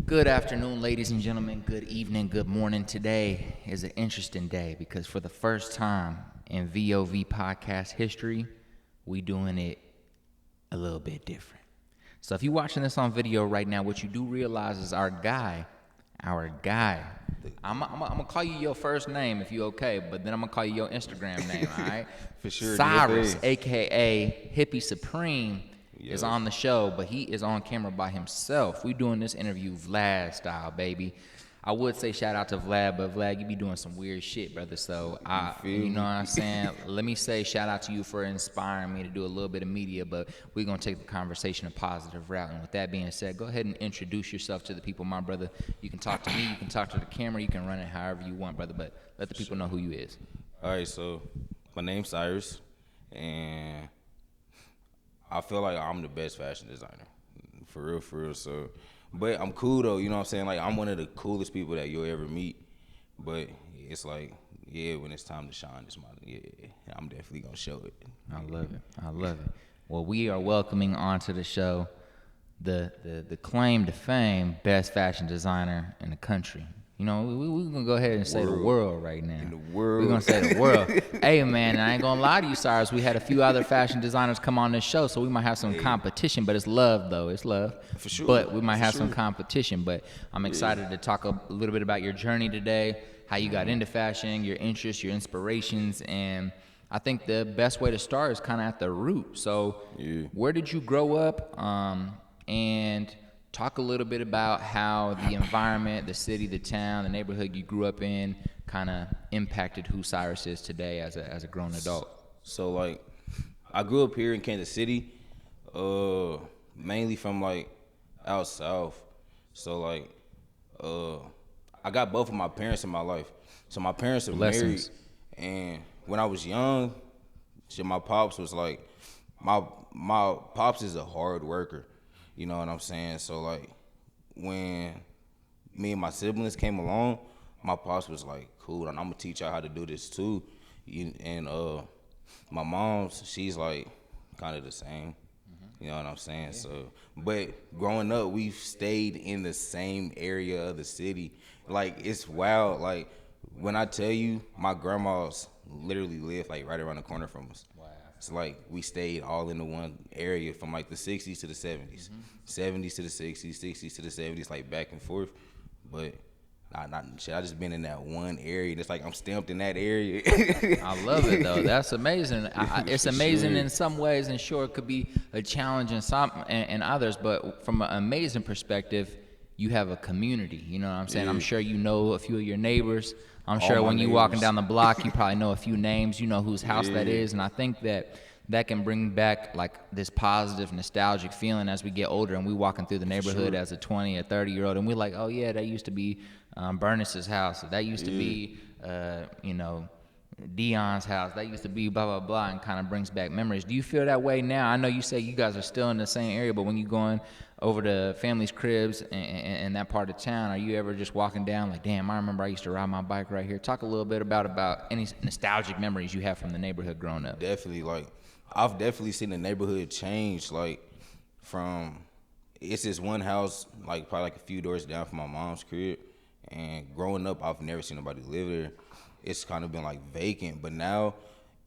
Good afternoon, ladies and gentlemen. Good evening, good morning. Today is an interesting day because for the first time in VOV podcast history, we doing it a little bit different. So if you're watching this on video right now, what you do realize is our guy, I'm gonna call you your first name if you okay, but then I'm gonna call you your Instagram name, all right? For sure. Cyrus, aka Hippie Supreme, is Yes. on the show, but he is on camera by himself. We doing this interview Vlad style, baby. I would say shout out to Vlad, but Vlad, you be doing some weird shit, brother. So you know what I'm saying? Let me say shout out to you for inspiring me to do a little bit of media, but we're gonna take the conversation a positive route. And with that being said, go ahead and introduce yourself to the people, my brother. You can talk to me, you can talk to the camera, you can run it however you want, brother. But let the people know who you is. All right, so my name's Cyrus, and I feel like I'm the best fashion designer, for real. So, but I'm cool though, you know what I'm saying? Like I'm one of the coolest people that you'll ever meet. But it's like, yeah, when it's time to shine, I'm definitely gonna show it. I love it. Well, we are welcoming onto the show the claim to fame best fashion designer in the country. You know, we're gonna go ahead and say the world right now. In the world. We're gonna say the world. Hey man, I ain't gonna lie to you, Cyrus. We had a few other fashion designers come on this show, so we might have some competition, but it's love though. It's love. For sure. But we might For have sure. some competition. But I'm excited to talk a little bit about your journey today, how you got into fashion, your interests, your inspirations, and I think the best way to start is kind of at the root. So, where did you grow up? And talk a little bit about how the environment, the city, the town, the neighborhood you grew up in kind of impacted who Cyrus is today as a grown adult. So like, I grew up here in Kansas City, mainly from like out south. So like, I got both of my parents in my life. So my parents are Blessings. married, and when I was young, my pops was like, my pops is a hard worker. You know what I'm saying? So like, when me and my siblings came along, my pops was like, cool, and I'm gonna teach y'all how to do this too. And my mom's, she's like kind of the same. You know what I'm saying? So, but growing up, we've stayed in the same area of the city. Like, it's wild. Like, when I tell you, my grandma's literally lived like right around the corner from us. Wow. It's like we stayed all in the one area from like the 60s to the 70s, 70s to the 60s, 60s to the 70s, like back and forth. But not shit. I just been in that one area. It's like I'm stamped in that area. I love it though. That's amazing. It's amazing Sure. in some ways, and sure, it could be a challenge in some and others. But from an amazing perspective, you have a community. You know what I'm saying? I'm sure you know a few of your neighbors. I'm All sure my when you walking neighbors. down the block, you probably know a few names. You know whose house that is, and I think that can bring back like this positive, nostalgic feeling as we get older and we walking through the neighborhood as a 20 or 30-year-old, and we're like, oh yeah, that used to be Bernice's house. That used to be, Dion's house. That used to be blah, blah, blah, and kind of brings back memories. Do you feel that way now? I know you say you guys are still in the same area, but when you going over to family's cribs and that part of town, are you ever just walking down like, damn, I remember I used to ride my bike right here? Talk a little bit about any nostalgic memories you have from the neighborhood growing up. Definitely, like, I've definitely seen the neighborhood change, like, from, it's this one house, like, probably like a few doors down from my mom's crib, and growing up, I've never seen nobody live there. It's kind of been, like, vacant, but now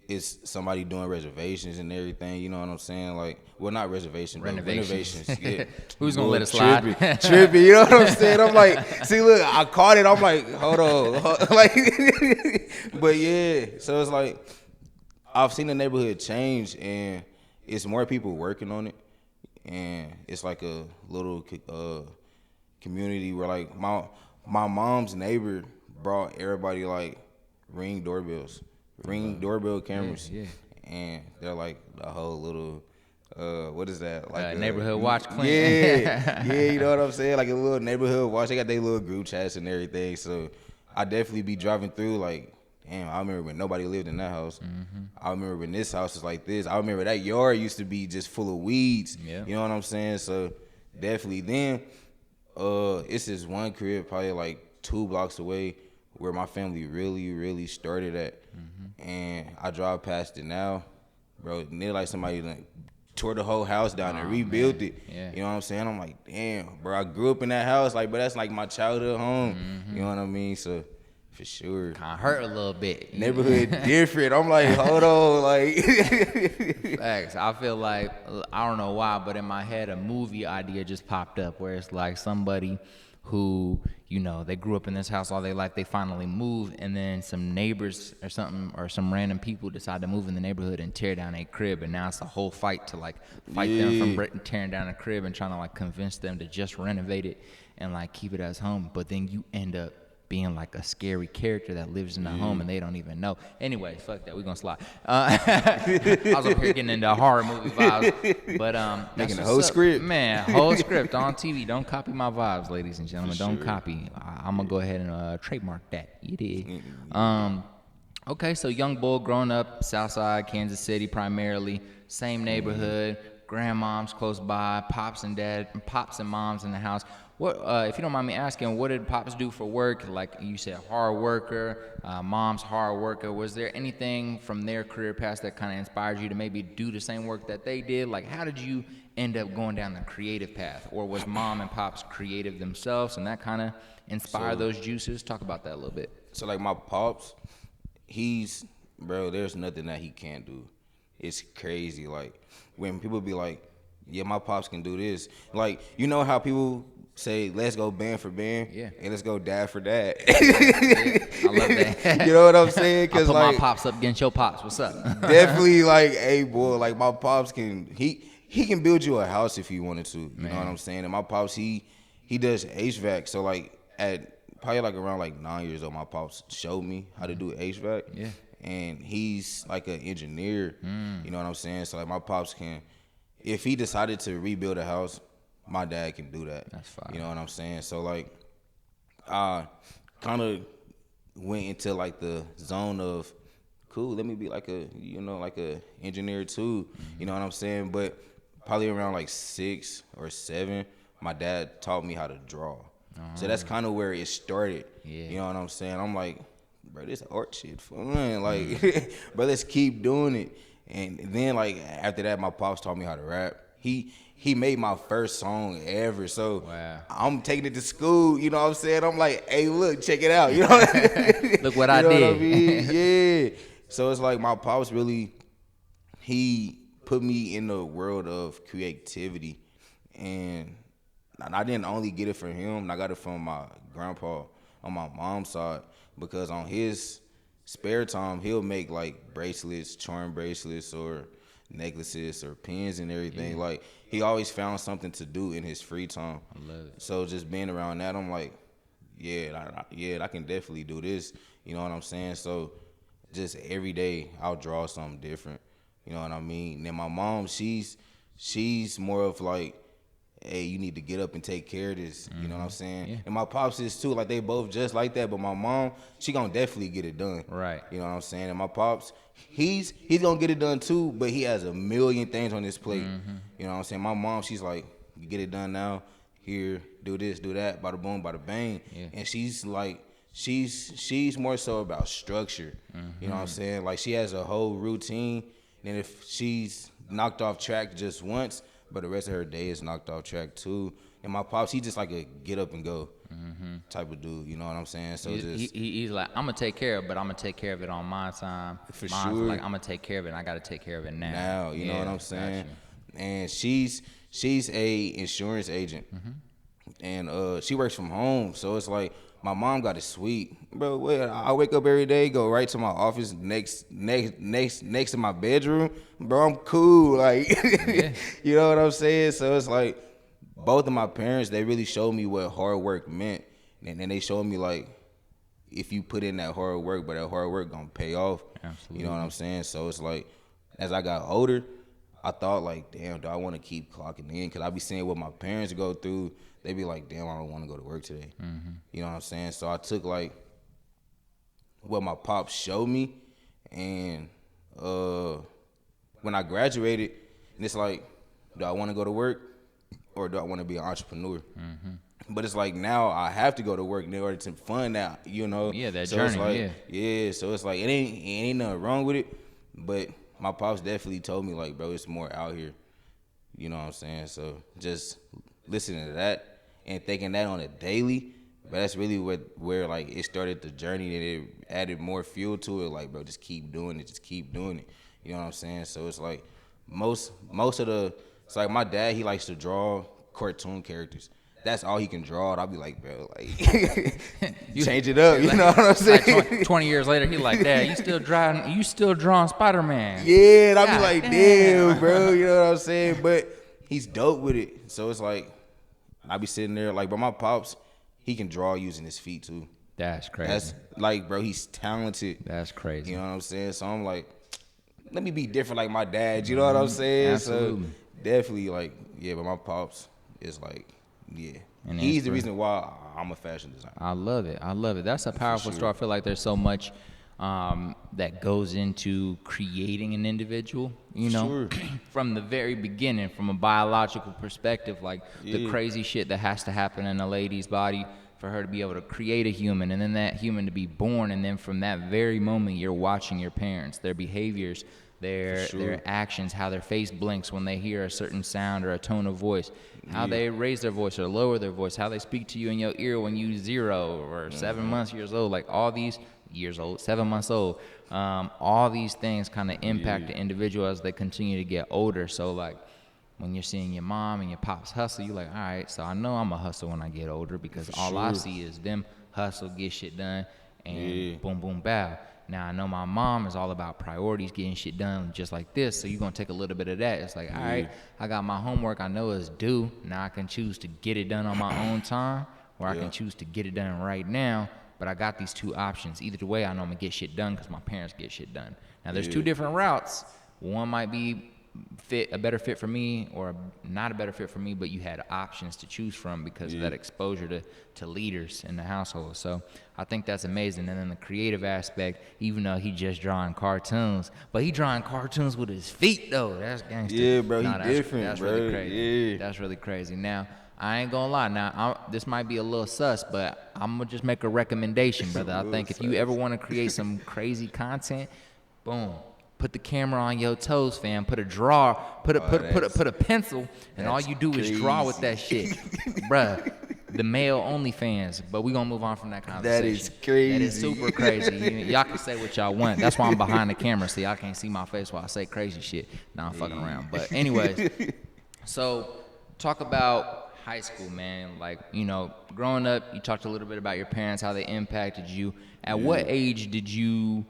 it's somebody doing reservations and everything, you know what I'm saying? Like, well, not reservations, but renovations. Yeah. Who's gonna let it slide? Trippy, you know what I'm saying? I'm like, see, look, I caught it. I'm like, hold on. Like, but yeah, so it's like, I've seen the neighborhood change, and it's more people working on it, and it's like a little community where like my mom's neighbor brought everybody like ring doorbell cameras, and they're like a whole little what is that, like neighborhood watch clean. yeah, you know what I'm saying, like a little neighborhood watch. They got their little group chats and everything, so I definitely be driving through like, damn, I remember when nobody lived in that house. I remember when this house was like this. I remember that yard used to be just full of weeds. Yeah. You know what I'm saying? So definitely then, it's this one crib probably like 2 blocks away where my family really, really started at. And I drive past it now, bro, and they're like somebody like tore the whole house down and rebuilt it. Yeah. You know what I'm saying? I'm like, damn, bro, I grew up in that house. Like, but that's like my childhood home. You know what I mean? So, for sure. Kind of hurt a little bit. Neighborhood different. I'm like, hold on, like. Facts. I feel like, I don't know why, but in my head, a movie idea just popped up where it's like somebody who, you know, they grew up in this house all their life, they finally moved, and then some neighbors or something, or some random people decide to move in the neighborhood and tear down a crib, and now it's a whole fight to like fight them from tearing down a crib and trying to like convince them to just renovate it and like keep it as home. But then you end up being like a scary character that lives in the home and they don't even know. Anyway, fuck that, we gonna slide. I was up here getting into horror movie vibes, but Making the whole script. Man, whole script on TV. Don't copy my vibes, ladies and gentlemen. Don't copy. I'm gonna go ahead and trademark that. You did. Okay, so young bull growing up, Southside, Kansas City primarily, same neighborhood, grandmoms close by, pops and moms in the house. What, if you don't mind me asking, what did pops do for work? Like you said, hard worker, mom's hard worker. Was there anything from their career past that kind of inspired you to maybe do the same work that they did? Like, how did you end up going down the creative path? Or was mom and pops creative themselves and that kind of inspired those juices? Talk about that a little bit. So, like, my pops, bro, there's nothing that he can't do. It's crazy. Like, when people be like, yeah, my pops can do this. Like, you know how people say, let's go band for band, and let's go dad for dad. I love that. You know what I'm saying? I put like, my pops up against your pops. What's up? Definitely, like, hey, boy, like, my pops he can build you a house if he wanted to. You know what I'm saying? And my pops, he does HVAC. So, like, at probably, like, around, like, 9 years old, my pops showed me how to do HVAC. Yeah. And he's, like, an engineer. You know what I'm saying? So, like, my pops can, if he decided to rebuild a house, my dad can do that. That's fine. You know what I'm saying? So, like, I kind of went into, like, the zone of, cool, let me be like a engineer too. You know what I'm saying? But probably around, like, 6 or 7, my dad taught me how to draw. So that's kind of where it started. Yeah. You know what I'm saying? I'm like, bro, this art shit fun. Like, bro, let's keep doing it. And then, like, after that, my pops taught me how to rap. He made my first song ever, so I'm taking it to school. You know what I'm saying? I'm like, hey, look, check it out. You know what I mean? Look what I did. What I mean? Yeah. So it's like my pops really, he put me in the world of creativity, and I didn't only get it from him. I got it from my grandpa on my mom's side, because on his spare time, he'll make like bracelets, charm bracelets, or necklaces or pins and everything. Like, he always found something to do in his free time. I love it. So just being around that, I'm like, I can definitely do this. You know what I'm saying? So just every day I'll draw something different. You know what I mean? And then my mom, she's more of like, hey, you need to get up and take care of this. You know what I'm saying? Yeah. And my pops is too. Like, they both just like that. But my mom, she gonna definitely get it done. Right. You know what I'm saying? And my pops, he's gonna get it done too, but he has a million things on his plate. You know what I'm saying? My mom, she's like, you get it done now, here, do this, do that, bada boom, bada bang. Yeah. And she's like, she's more so about structure. You know what I'm saying? Like, she has a whole routine, and if she's knocked off track just once, but the rest of her day is knocked off track too. And my pops, he just like a get up and go type of dude. You know what I'm saying? So he's like, I'm gonna take care of it, but I'm gonna take care of it on my time. For Mine's sure. like, I'm gonna take care of it, and I gotta take care of it now. Now, you know what I'm saying? And she's a insurance agent, and she works from home. So it's like, my mom got it sweet, bro. I wake up every day, go right to my office next to my bedroom, bro. I'm cool, like, you know what I'm saying? So it's like, both of my parents, they really showed me what hard work meant, and then they showed me like, if you put in that hard work, but that hard work gonna pay off. Absolutely. You know what I'm saying? So it's like, as I got older, I thought like, damn, do I want to keep clocking in? Cause I be seeing what my parents go through. They be like, damn, I don't want to go to work today. You know what I'm saying? So I took like what my pops showed me, and when I graduated, and it's like, do I want to go to work, or do I want to be an entrepreneur? But it's like, now I have to go to work in order to fund that, you know? Yeah, that so journey, it's like, so it's like, it ain't nothing wrong with it, but my pops definitely told me, like, bro, it's more out here. You know what I'm saying? So just listening to that and thinking that on a daily, but that's really where like it started the journey, and it added more fuel to it. Like, bro, just keep doing it, just keep doing it. You know what I'm saying? So it's like most of the, it's like my dad, he likes to draw cartoon characters. That's all he can draw. And I'll be like, bro, like change it up. You know what I'm saying? Like 20 years later, he like, Dad, you still drawing Spider-Man. Yeah, and I'll be like, damn, bro. You know what I'm saying? But he's dope with it. So it's like, I be sitting there like, but my pops, he can draw using his feet too. That's crazy. That's like, bro, he's talented. That's crazy. You know what I'm saying? So I'm like, let me be different like my dad. You know what I'm saying? Absolutely. So definitely like, yeah, but my pops is like, yeah. And He's the reason why I'm a fashion designer. I love it. I love it. That's a powerful story. I feel like there's so much that goes into creating an individual, you know, from the very beginning, from a biological perspective, like the crazy shit that has to happen in a lady's body for her to be able to create a human, and then that human to be born, and then from that very moment you're watching your parents, their behaviors, their actions, how their face blinks when they hear a certain sound or a tone of voice, how they raise their voice or lower their voice, how they speak to you in your ear when you 0 or 7 months, years old, like all these years old, 7 months old, all these things kind of impact the individual as they continue to get older. So like when you're seeing your mom and your pops hustle, you're like, all right, so I know I'm a hustle when I get older, because all I see is them hustle, get shit done, and boom, boom, bow. Now, I know my mom is all about priorities, getting shit done just like this, so you're going to take a little bit of that. It's like, all right, I got my homework I know is due. Now I can choose to get it done on my own time, or I can choose to get it done right now, but I got these two options. Either way, I know I'm going to get shit done because my parents get shit done. Now, there's two different routes. One might be a better fit for me, or not a better fit for me, but you had options to choose from because of that exposure to leaders in the household. So I think that's amazing. And then the creative aspect, even though he just drawing cartoons, but he drawing cartoons with his feet though. That's gangster. Yeah, bro, he different, that's bro. Really crazy. Yeah. That's really crazy. Now, I ain't gonna lie. Now, this might be a little sus, but I'm gonna just make a recommendation, brother. I think if you ever want to create some crazy content, boom, put the camera on your toes, fam. Put a drawer, put a pencil, and all you do is draw with that shit, bruh. The male OnlyFans, but we gonna move on from that conversation. That is crazy. That is super crazy. Y'all can say what y'all want. That's why I'm behind the camera, so y'all can't see my face while I say crazy shit. Nah, I'm fucking around. But anyways, so talk about high school, man. Like, you know, growing up, you talked a little bit about your parents, how they impacted you. At what age did you,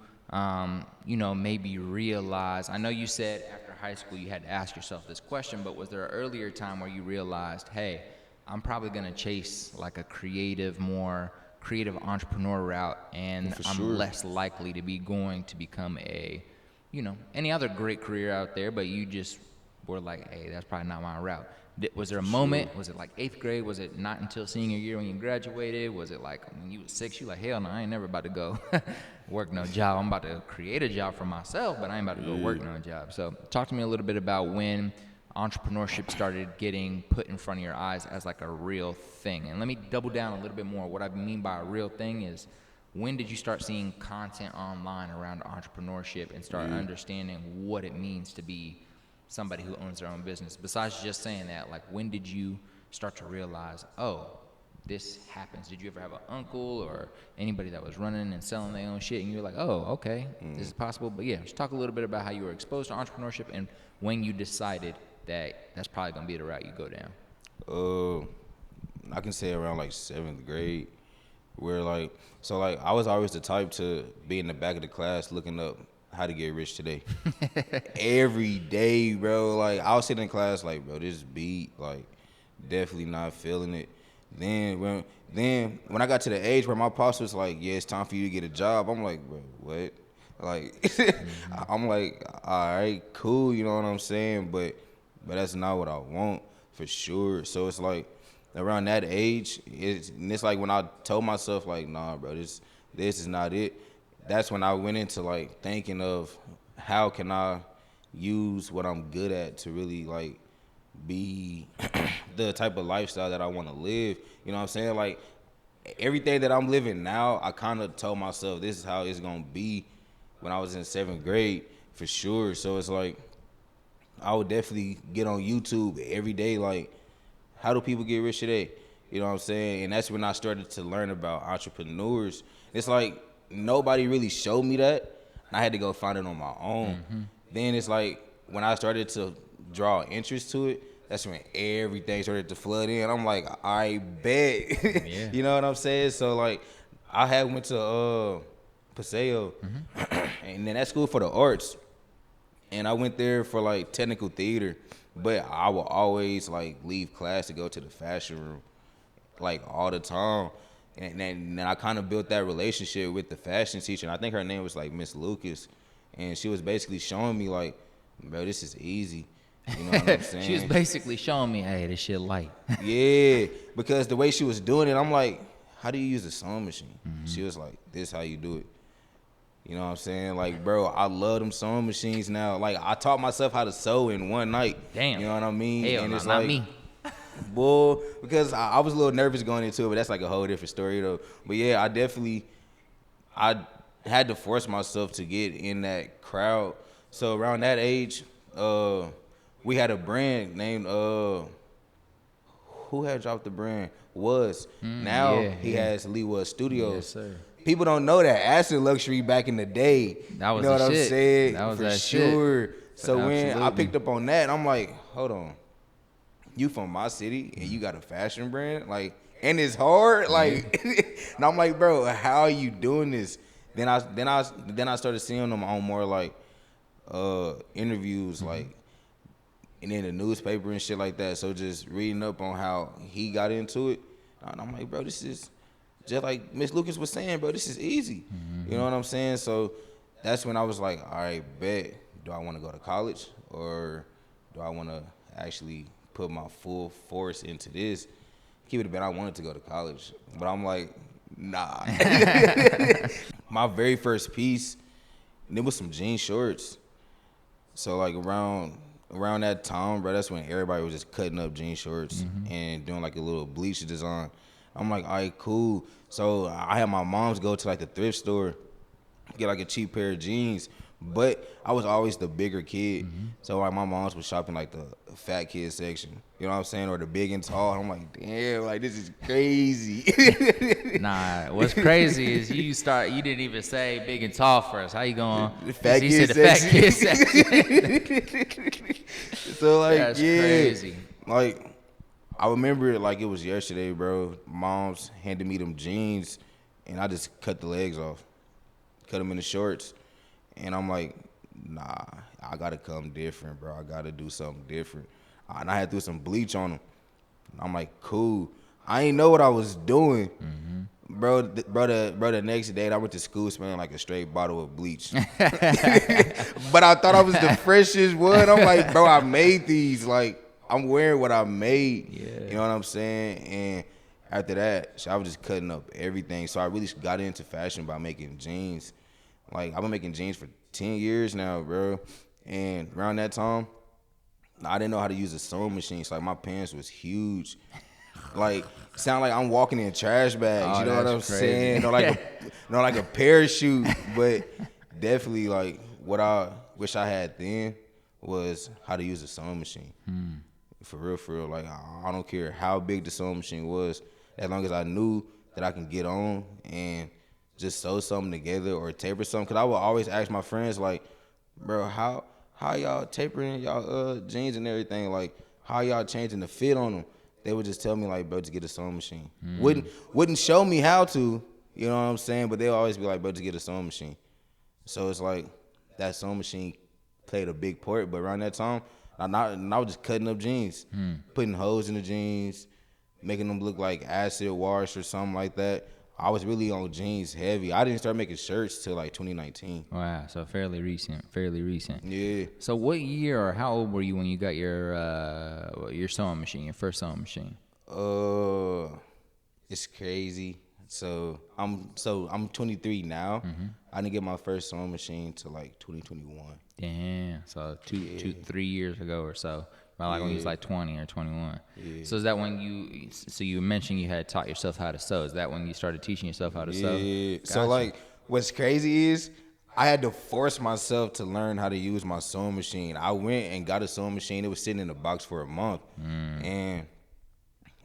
you know, maybe realize? I know you said after high school you had to ask yourself this question, but was there an earlier time where you realized, hey, I'm probably gonna chase like a more creative entrepreneur route, and I'm less likely to be going to become a, you know, any other great career out there, but you just were like, hey, that's probably not my route. Was there a moment? Was it like 8th grade? Was it not until senior year when you graduated? Was it like when you was 6, you like, hell no, I ain't never about to go work no job. I'm about to create a job for myself, but I ain't about to go work no job. So talk to me a little bit about when entrepreneurship started getting put in front of your eyes as like a real thing. And let me double down a little bit more. What I mean by a real thing is, when did you start seeing content online around entrepreneurship and start understanding what it means to be somebody who owns their own business? Besides just saying that, like, when did you start to realize, oh, this happens? Did you ever have an uncle or anybody that was running and selling their own shit and you're like, oh, okay, this is possible? But yeah, just talk a little bit about how you were exposed to entrepreneurship and when you decided that that's probably gonna be the route you go down. I can say around like 7th grade, where like, so like I was always the type to be in the back of the class looking up how to get rich today. Every day, bro. Like I was sitting in class like, bro, this beat, like definitely not feeling it. Then when I got to the age where my pops was like, yeah, it's time for you to get a job, I'm like, bro, what? Like I'm like, all right, cool, you know what I'm saying? But that's not what I want for sure. So it's like around that age, it's like when I told myself like, nah, bro, this is not it. That's when I went into like thinking of how can I use what I'm good at to really like be the type of lifestyle that I want to live. You know what I'm saying? Like everything that I'm living now, I kind of told myself this is how it's gonna be when I was in 7th grade for sure. So it's like I would definitely get on YouTube every day, like, how do people get rich today? You know what I'm saying? And that's when I started to learn about entrepreneurs. It's like nobody really showed me that. I had to go find it on my own. Then it's like when I started to draw interest to it, that's when everything started to flood in. I'm like, I bet. Yeah. You know what I'm saying? So like I had went to Paseo and then that's school for the arts. And I went there for like technical theater, but I would always like leave class to go to the fashion room, like all the time. And then I kind of built that relationship with the fashion teacher. And I think her name was like Miss Lucas, and she was basically showing me like, bro, this is easy. You know what I'm saying? She was basically showing me, hey, this shit light. Yeah, because the way she was doing it, I'm like, how do you use a sewing machine? She was like, this how you do it. You know what I'm saying? Like, bro, I love them sewing machines now. Like, I taught myself how to sew in one night. Damn. You know what I mean? Hell, and no, it's not like, me. bull, because I was a little nervous going into it, but that's like a whole different story though. But yeah, I had to force myself to get in that crowd. So around that age, we had a brand named who had dropped the brand? Now yeah, he has Leewood Studios. Yes, sir. People don't know that Acid Luxury back in the day. That was you know the what shit. I'm saying? That was for that sure. shit. So when I Absolutely. picked up on that, I'm like, hold on, you from my city and you got a fashion brand, like, and it's hard, like, and I'm like, bro, how are you doing this? Then I started seeing them on more like interviews, like, and in the newspaper and shit like that. So just reading up on how he got into it, and I'm like, bro, this is just like Miss Lucas was saying, bro, this is easy. You know what I'm saying? So that's when I was like, all right, bet. Do I want to go to college or do I want to actually put my full force into this? Keep it a bet. I wanted to go to college, but I'm like, nah. My very first piece, and it was some jean shorts. So like around that time, bro, that's when everybody was just cutting up jean shorts and doing like a little bleach design. I'm like, all right, cool. So I had my moms go to like the thrift store, get like a cheap pair of jeans. But I was always the bigger kid. So like my mom's was shopping like the fat kid section. You know what I'm saying? Or the big and tall. I'm like, damn, like this is crazy. Nah, what's crazy is you didn't even say big and tall first. How you going? The fat You kid said the fat section. kid section. So like, That's yeah. crazy. Like, I remember it like it was yesterday, bro. Mom's handed me them jeans, and I just cut the legs off. Cut them in the shorts. And I'm like, nah, I got to come different, bro. I got to do something different. And I had to do some bleach on them. I'm like, cool. I ain't know what I was doing. Bro, the next day, I went to school smelling like a straight bottle of bleach. But I thought I was the freshest one. I'm like, bro, I made these. Like, I'm wearing what I made. Yeah. You know what I'm saying? And after that, so I was just cutting up everything. So I really got into fashion by making jeans. Like, I've been making jeans for 10 years now, bro. And around that time, I didn't know how to use a sewing machine. So, like, my pants was huge. Like, sound like I'm walking in trash bags. Oh, you know what I'm that's crazy. saying? Or like a parachute. But definitely, like, what I wish I had then was how to use a sewing machine. For real. Like, I don't care how big the sewing machine was, as long as I knew that I can get on and just sew something together or taper something. Because I would always ask my friends, like, bro, how y'all tapering y'all jeans and everything? Like, how y'all changing the fit on them? They would just tell me, like, bro, just get a sewing machine. Wouldn't show me how to, you know what I'm saying? But they'll always be like, bro, just get a sewing machine. So it's like that sewing machine played a big part. But around that time, I was just cutting up jeans, putting holes in the jeans, making them look like acid wash or something like that. I was really on jeans heavy. I didn't start making shirts till like 2019. Wow, so fairly recent. Yeah. So what year or how old were you when you got your sewing machine, your first sewing machine? It's crazy. So I'm 23 now. I didn't get my first sewing machine till like 2021. Damn, so 3 years ago or so. About like when you was like 20 or 21. Yeah. So is that when you mentioned you had taught yourself how to sew? Is that when you started teaching yourself how to sew? Yeah. Gotcha. So like, what's crazy is I had to force myself to learn how to use my sewing machine. I went and got a sewing machine. It was sitting in a box for a month. And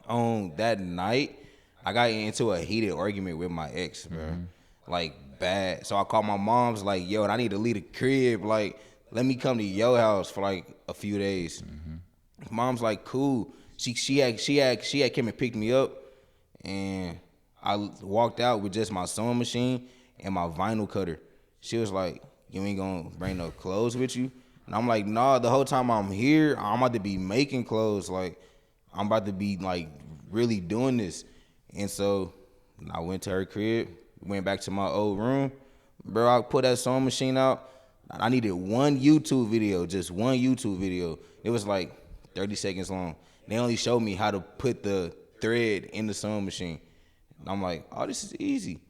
on that night, I got into a heated argument with my ex, bro. Like, bad. So I called my mom's like, yo, I need to leave the crib. Like, let me come to your house for like a few days. Mom's like, cool. She had came and picked me up, and I walked out with just my sewing machine and my vinyl cutter. She was like, you ain't gonna bring no clothes with you? And I'm like, nah, the whole time I'm here, I'm about to be making clothes. Like, I'm about to be like really doing this. And so I went to her crib, went back to my old room. Bro, I put that sewing machine out. I needed one YouTube video, just one YouTube video. It was like 30 seconds long. They only showed me how to put the thread in the sewing machine. And I'm like, oh, this is easy.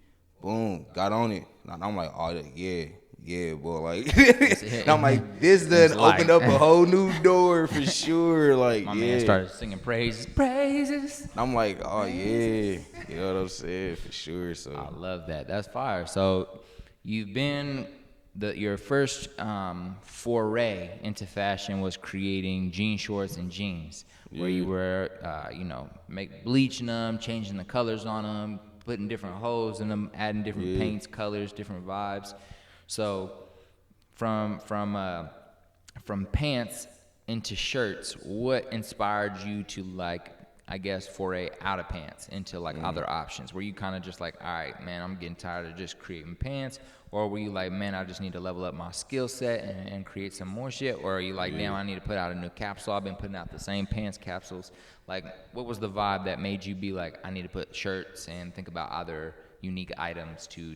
Boom, got on it. And I'm like, oh, yeah, boy. Like, and I'm like, this done opened up a whole new door for sure. Like, My man started singing praises. And I'm like, oh, yeah. You know what I'm saying? For sure. So I love that. That's fire. So you've been, your first foray into fashion was creating jean shorts and jeans, where you were, bleaching them, changing the colors on them, putting different holes in them, adding different paints, colors, different vibes. So from pants into shirts, what inspired you to, like, I guess, foray out of pants into like other options? Were you kind of just like, all right, man, I'm getting tired of just creating pants? Or were you like, man, I just need to level up my skill set and create some more shit? Or are you like, damn, I need to put out a new capsule? I've been putting out the same pants capsules. Like, what was the vibe that made you be like, I need to put shirts and think about other unique items to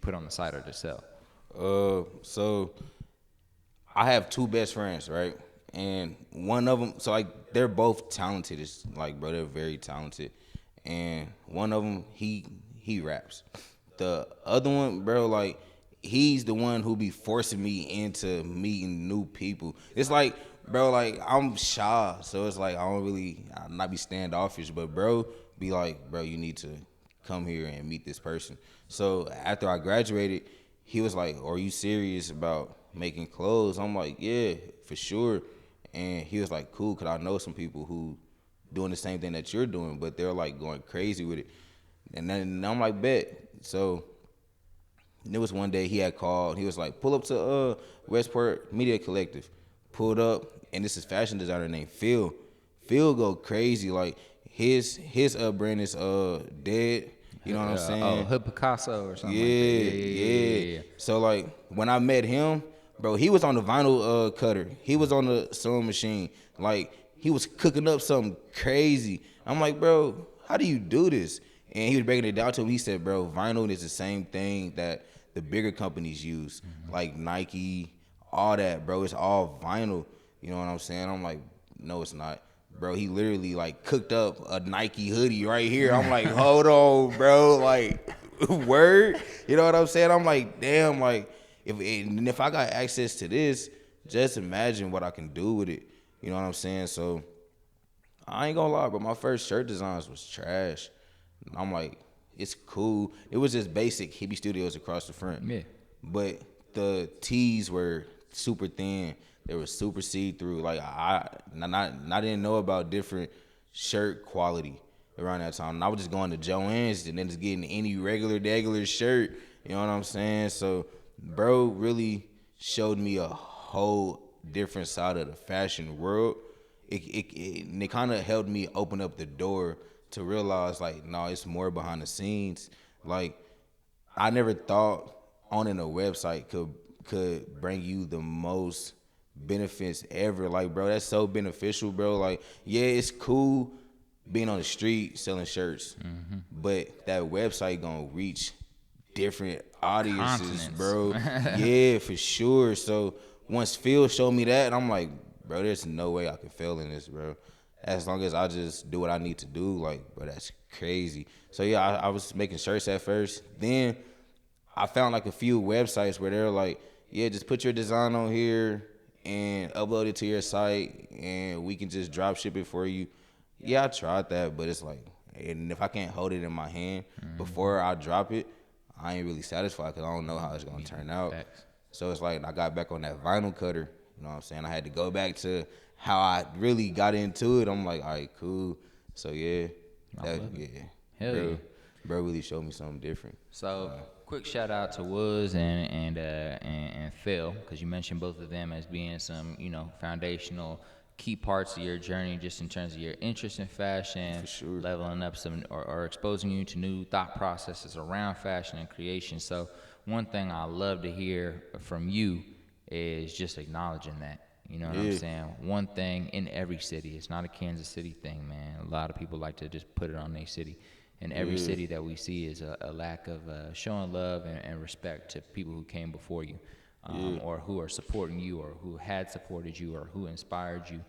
put on the site or to sell? So I have two best friends, right? And one of them, so like, they're both talented. It's like, bro, they're very talented. And one of them, he raps. The other one, bro, like, he's the one who be forcing me into meeting new people. It's like, bro, like, I'm shy, so it's like I'm not be standoffish, but bro be like, bro, you need to come here and meet this person. So after I graduated, he was like, are you serious about making clothes? I'm like, yeah, for sure. And he was like, cool, because I know some people who doing the same thing that you're doing, but they're like going crazy with it. And then I'm like, bet. So there was one day he had called. He was like, pull up to Westport Media Collective. Pulled up, and this is fashion designer named Phil. Phil go crazy. Like, his brand is dead. You know what I'm saying? Oh, Hood Picasso or something like that. Yeah. So, like, when I met him, bro, he was on the vinyl cutter. He was on the sewing machine. Like, he was cooking up something crazy. I'm like, bro, how do you do this? And he was breaking it down to me. He said, bro, vinyl is the same thing that the bigger companies use, like Nike, all that, bro. It's all vinyl. You know what I'm saying? I'm like, no, it's not. Bro, he literally, like, cooked up a Nike hoodie right here. I'm like, hold on, bro. Like, word? You know what I'm saying? I'm like, damn, like, if I got access to this, just imagine what I can do with it. You know what I'm saying? So I ain't gonna lie, but my first shirt designs was trash. I'm like, it's cool. It was just basic hippie studios across the front. Yeah. But the tees were super thin. They were super see-through. Like, I didn't know about different shirt quality around that time. And I was just going to Joann's and then just getting any regular shirt. You know what I'm saying? So bro really showed me a whole different side of the fashion world. It kind of helped me open up the door to realize, like, no, it's more behind the scenes. Like, I never thought owning a website could bring you the most benefits ever. Like, bro, that's so beneficial, bro. Like, yeah, it's cool being on the street selling shirts, but that website gonna reach different audiences, bro. Yeah, for sure. So once Phil showed me that, I'm like, bro, there's no way I can fail in this, bro. As long as I just do what I need to do, like, bro, that's crazy. So yeah, I was making shirts at first. Then I found like a few websites where they're like, yeah, just put your design on here and upload it to your site, and we can just drop ship it for you. Yeah, I tried that, but it's like, and if I can't hold it in my hand before I drop it, I ain't really satisfied because I don't know how it's gonna turn out. Facts. So it's like I got back on that vinyl cutter. You know what I'm saying? I had to go back to how I really got into it. I'm like, all right, cool. So yeah, Hell bro, yeah. bro really showed me something different. So, quick shout out to Woods and Phil, because you mentioned both of them as being some, foundational key parts of your journey, just in terms of your interest in fashion, For sure. leveling up some or exposing you to new thought processes around fashion and creation. So, one thing I love to hear from you is just acknowledging that. You know what I'm saying? One thing in every city. It's not a Kansas City thing, man. A lot of people like to just put it on their city. In every city that we see is a lack of showing love and respect to people who came before you, or who are supporting you, or who had supported you, or who inspired you.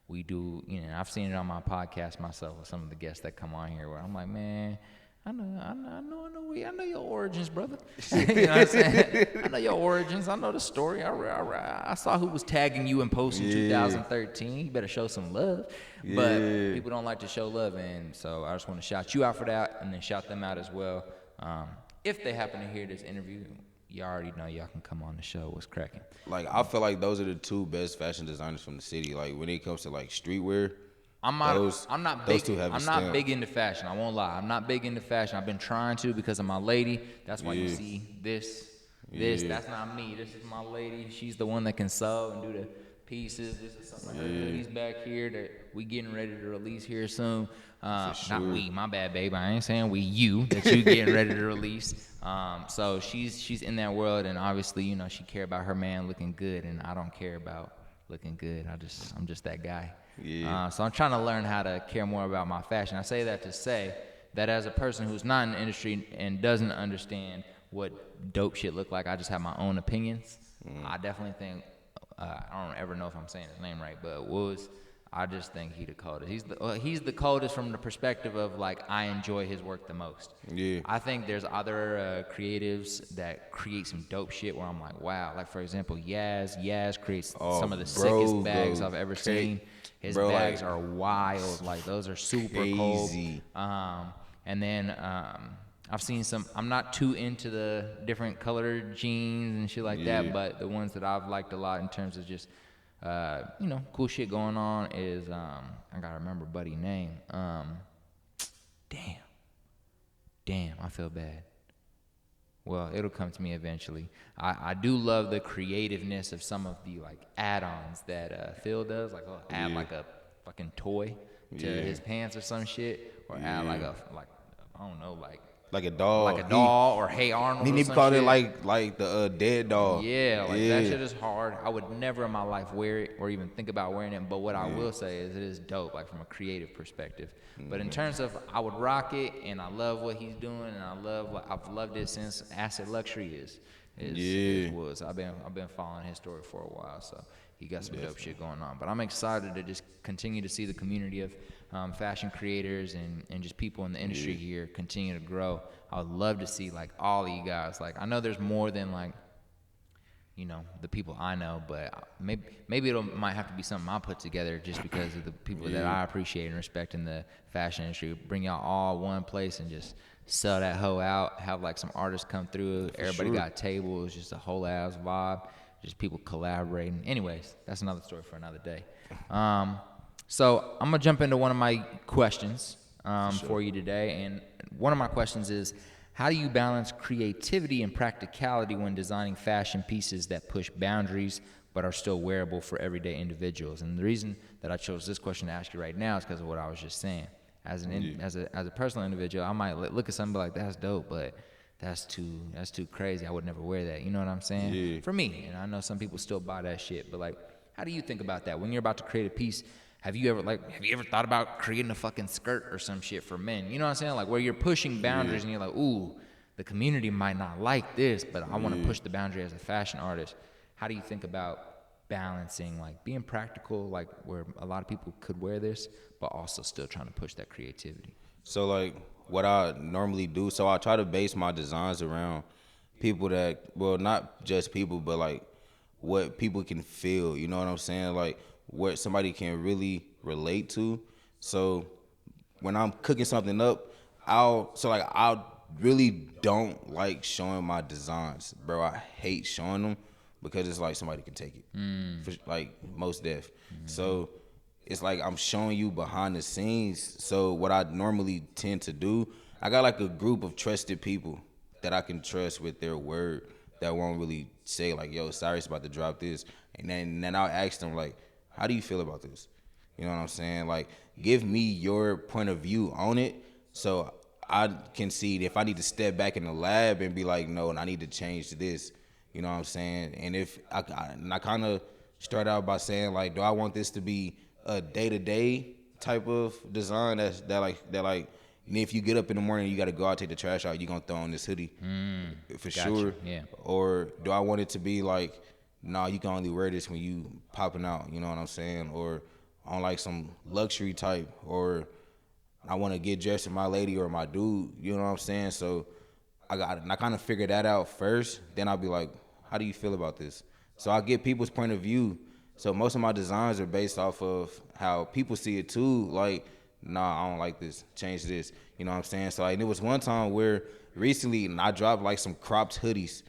We do, I've seen it on my podcast myself with some of the guests that come on here, where I'm like, man, I know your origins, brother. You know what I'm saying? I know your origins. I know the story. I saw who was tagging you in posts in 2013. You better show some love. But people don't like to show love, and so I just want to shout you out for that, and then shout them out as well. If they happen to hear this interview, you already know y'all can come on the show. What's cracking? Like, I feel like those are the two best fashion designers from the city. Like, when it comes to like streetwear, I'm not big into fashion. I won't lie. I'm not big into fashion. I've been trying to because of my lady. That's why you see this. That's not me. This is my lady. She's the one that can sew and do the pieces. This is some of her hoodies back here that we getting ready to release here soon. Not we, my bad, babe. I ain't saying we, you, that you getting ready to release. So she's in that world, and obviously, she care about her man looking good, and I don't care about looking good. I'm just that guy. Yeah. So I'm trying to learn how to care more about my fashion. I say that to say that as a person who's not in the industry and doesn't understand what dope shit look like, I just have my own opinions. I definitely think, I don't ever know if I'm saying his name right, but Woods, I just think he the coldest. He's the coldest from the perspective of, like, I enjoy his work the most. Yeah. I think there's other creatives that create some dope shit where I'm like, wow. Like, for example, Yaz creates some of the sickest bags I've ever seen. His bags are wild. Like, those are super crazy. cold. And then I've seen some. I'm not too into the different colored jeans and shit like that, but the ones that I've liked a lot in terms of just, cool shit going on is, I gotta remember buddy name. Damn, I feel bad. Well, it'll come to me eventually. I do love the creativeness of some of the, like, add-ons that Phil does, like add like a fucking toy to his pants or some shit, or add like I don't know, like a doll, or Hey Arnold. He called it like the dead doll. Yeah, that shit is hard. I would never in my life wear it or even think about wearing it. But what I will say is it is dope, like, from a creative perspective. But in terms of, I would rock it, and I love what he's doing, and I've loved it since Acid Luxury was. I've been following his story for a while, so he got some dope shit going on. But I'm excited to just continue to see the community of fashion creators and just people in the industry here continue to grow. I would love to see, like, all of you guys. Like, I know there's more than, like, the people I know, but maybe it might have to be something I put together just because of the people that I appreciate and respect in the fashion industry. Bring y'all all one place and just sell that hoe out. Have, like, some artists come through. Everybody got tables, just a whole ass vibe. Just people collaborating. Anyways, that's another story for another day. So I'm gonna jump into one of my questions for you today, and one of my questions is, how do you balance creativity and practicality when designing fashion pieces that push boundaries but are still wearable for everyday individuals? And the reason that I chose this question to ask you right now is because of what I was just saying. As a personal individual, I might look at something and be like, that's dope, but that's too crazy. I would never wear that. You know what I'm saying? Yeah. For me, and I know some people still buy that shit, but, like, how do you think about that when you're about to create a piece? Have you ever thought about creating a fucking skirt or some shit for men? You know what I'm saying? Like, where you're pushing boundaries and you're like, ooh, the community might not like this, but I want to push the boundary as a fashion artist. How do you think about balancing, like, being practical, like, where a lot of people could wear this, but also still trying to push that creativity? So, like, what I normally do, so I try to base my designs around people that, well, not just people, but, like, what people can feel, you know what I'm saying? Like, what somebody can really relate to. So when I'm cooking something up, I'll really don't like showing my designs, bro. I hate showing them because it's like somebody can take it, for, like most deaf. So it's like I'm showing you behind the scenes. So what I normally tend to do, I got like a group of trusted people that I can trust with their word that won't really say like, yo, Cyrus about to drop this. And then I'll ask them like, how do you feel about this? You know what I'm saying? Like, give me your point of view on it so I can see if I need to step back in the lab and be like, no, I need to change this. You know what I'm saying? And if I kind of start out by saying like, do I want this to be a day-to-day type of design that like and if you get up in the morning, you got to go out, take the trash out, you're going to throw on this hoodie for sure. Yeah. Or do I want it to be like, nah, you can only wear this when you popping out, you know what I'm saying? Or on like some luxury type, or I want to get dressed with my lady or my dude, you know what I'm saying? So I kind of figure that out first, then I'll be like, how do you feel about this? So I get people's point of view. So most of my designs are based off of how people see it too, like, nah, I don't like this, change this, you know what I'm saying? So like, there was one time where recently I dropped like some cropped hoodies.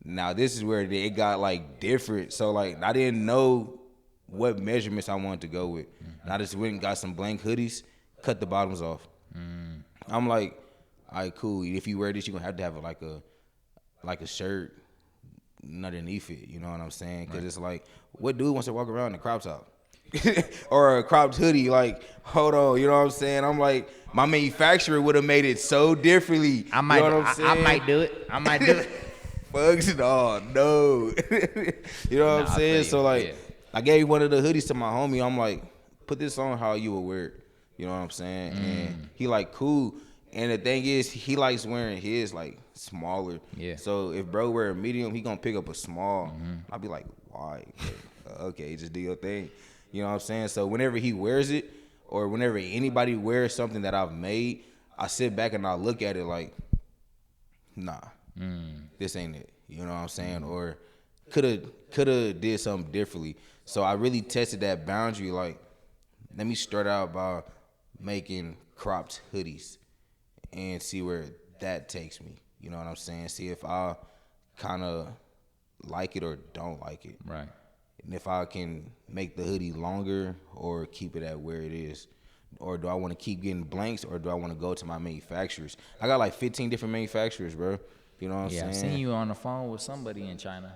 Now this is where it got like different. So like I didn't know what measurements I wanted to go with. And I just went and got some blank hoodies, cut the bottoms off. I'm like, all right, cool. If you wear this, you're gonna have like a shirt underneath it. You know what I'm saying? Because it's like, what dude wants to walk around in a crop top? Or a cropped hoodie? Like, hold on, you know what I'm saying? I'm like, my manufacturer would have made it so differently. I might, you know what I'm saying? I might do it. I might do it. Bugs, no. You know what I'm saying? So like, yeah. I gave one of the hoodies to my homie. I'm like, put this on how you would wear it. You know what I'm saying? And he like, cool. And the thing is, he likes wearing his like smaller. Yeah. So if bro wear a medium, he gonna pick up a small. I'll be like, why? Okay, just do your thing. You know what I'm saying? So whenever he wears it, or whenever anybody wears something that I've made, I sit back and I look at it like, nah, this ain't it. You know what I'm saying? Or coulda did something differently. So I really tested that boundary. Like, let me start out by making cropped hoodies and see where that takes me. You know what I'm saying? See if I kind of like it or don't like it. Right. And if I can make the hoodie longer or keep it at where it is. Or do I want to keep getting blanks, or do I want to go to my manufacturers? I got like 15 different manufacturers, bro. You know what I'm saying? I've seen you on the phone with somebody in China.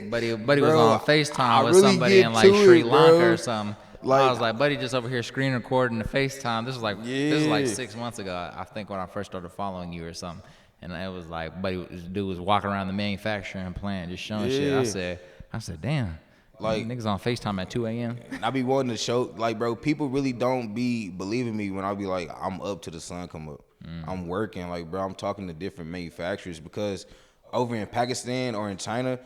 buddy was on FaceTime with somebody in like Sri Lanka or something. Like, I was like, buddy, just over here screen recording the FaceTime. This is like 6 months ago, I think, when I first started following you or something. And it was like, buddy, this dude was walking around the manufacturing plant just showing shit. I said, damn. Like, niggas on FaceTime at 2 a.m. I be wanting to show, like, bro, people really don't be believing me when I be like, I'm up till the sun come up. I'm working, like, bro, I'm talking to different manufacturers, because over in Pakistan or in China,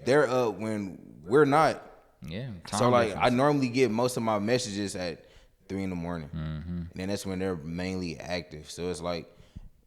they're up when we're not. Yeah. So like, I normally get most of my messages at 3 in the morning, and then that's when they're mainly active. So it's like,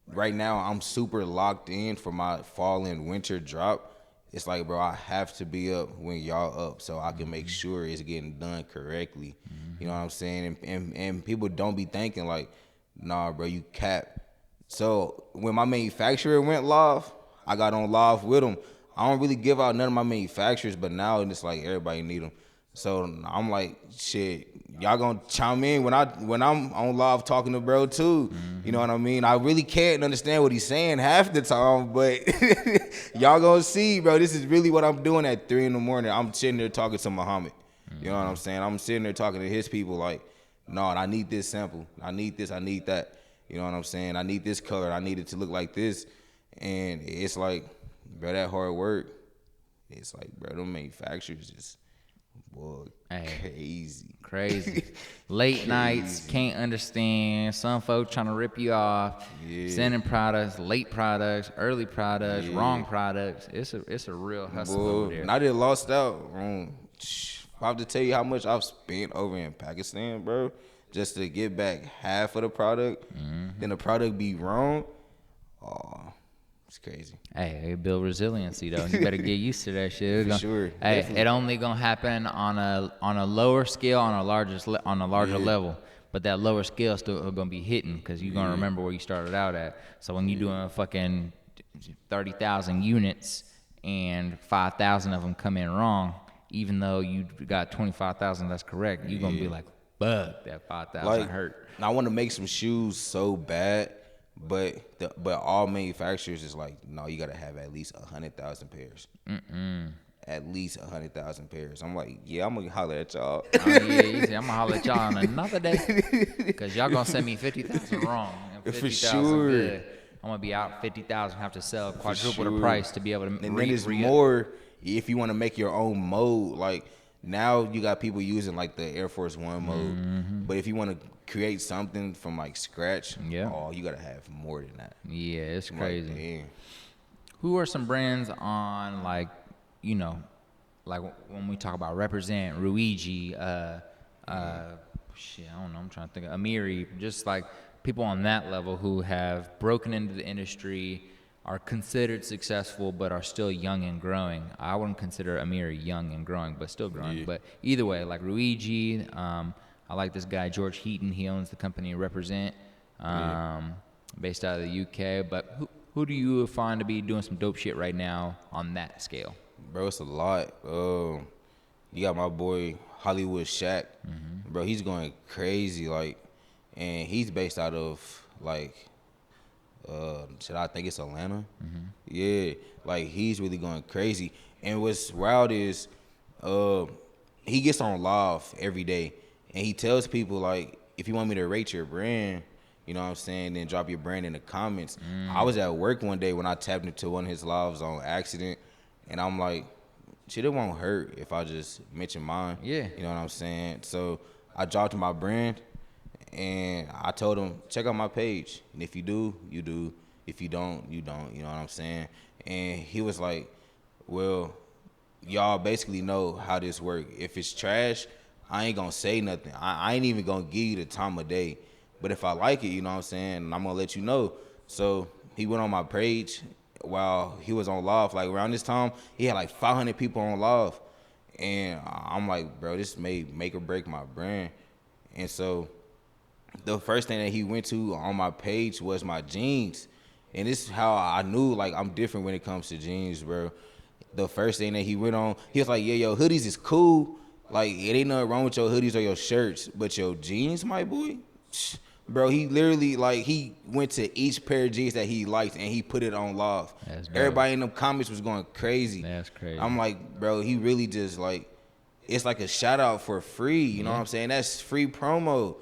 right now I'm super locked in for my fall and winter drop. It's like, bro, I have to be up when y'all up so I can make sure it's getting done correctly. You know what I'm saying? And people don't be thinking like, nah, bro, you cap. So when my manufacturer went live, I got on live with them. I don't really give out none of my manufacturers, but now it's like everybody need them. So I'm like, shit, y'all gonna chime in when I'm on live talking to bro too. You know what I mean? I really can't understand what he's saying half the time, but y'all gonna see, bro. This is really what I'm doing at 3 in the morning. I'm sitting there talking to Muhammad. You know what I'm saying? I'm sitting there talking to his people like, no, I need this sample. I need this. I need that. You know what I'm saying? I need this color. I need it to look like this. And it's like, bro, that hard work. It's like, bro, them manufacturers just, boy, crazy. Late nights, can't understand. Some folks trying to rip you off. Sending products, late products, early products, wrong products. It's a real hustle over there. And I did lost out on, I have to tell you how much I've spent over in Pakistan, bro, just to get back half of the product. Then the product be wrong. Oh, it's crazy. Hey, it build resiliency though. You better get used to that shit. For sure. Hey, it only gonna happen on a lower scale, on a larger level. but that lower scale still gonna be hitting because you're gonna remember where you started out at. So when you're doing fucking 30,000 units and 5,000 of them come in wrong, even though you got 25,000 that's correct, you're gonna be like, fuck, that 5,000 hurt. I want to make some shoes so bad, but all manufacturers is like, no, you gotta have at least 100,000 pairs. At least 100,000 pairs. I'm like, yeah, I'm gonna holler at y'all. Oh, yeah, easy. I'm gonna holler at y'all on another day because y'all gonna send me 50,000 wrong and 50,000 good. I'm gonna be out 50,000, have to sell quadruple the price to be able to. And then it's more if you want to make your own mode. Like now you got people using like the Air Force One mode, but if you want to create something from like scratch, oh, you gotta have more than that. Yeah, it's crazy. Like, who are some brands on like, you know, like when we talk about represent, Ruigi, shit, I don't know, I'm trying to think of Amiri, just like people on that level who have broken into the industry, are considered successful, but are still young and growing. I wouldn't consider Amiri young and growing, but still growing. Yeah. But either way, like Ruigi, I like this guy, George Heaton. He owns the company Represent, based out of the UK. But who do you find to be doing some dope shit right now on that scale? Bro, it's a lot. You got my boy Hollywood Shaq. Bro, he's going crazy, like, and he's based out of like, should I think it's Atlanta? Yeah, like he's really going crazy. And what's wild is, he gets on live every day, and he tells people like, if you want me to rate your brand, you know what I'm saying, then drop your brand in the comments. I was at work one day when I tapped into one of his lives on accident. And I'm like, shit, it won't hurt if I just mention mine. Yeah. You know what I'm saying? So I dropped my brand, and I told him, check out my page. And if you do, you do. If you don't, you don't. You know what I'm saying? And he was like, well, y'all basically know how this works. If it's trash, I ain't going to say nothing. I ain't even going to give you the time of day. But if I like it, you know what I'm saying, and I'm going to let you know. So he went on my page while he was on live. Like around this time, he had like 500 people on live, and I'm like, bro, this may make or break my brand. And so the first thing that he went to on my page was my jeans, and this is how I knew like I'm different when it comes to jeans, bro. The first thing that he went on, he was like, yeah, your hoodies is cool, like it ain't nothing wrong with your hoodies or your shirts, but your jeans, my boy, bro, he literally, like, he went to each pair of jeans that he liked, and he put it on live. Everybody in them comments was going crazy. That's crazy. I'm like, bro, he really just, like, it's like a shout-out for free, you know what I'm saying? That's free promo.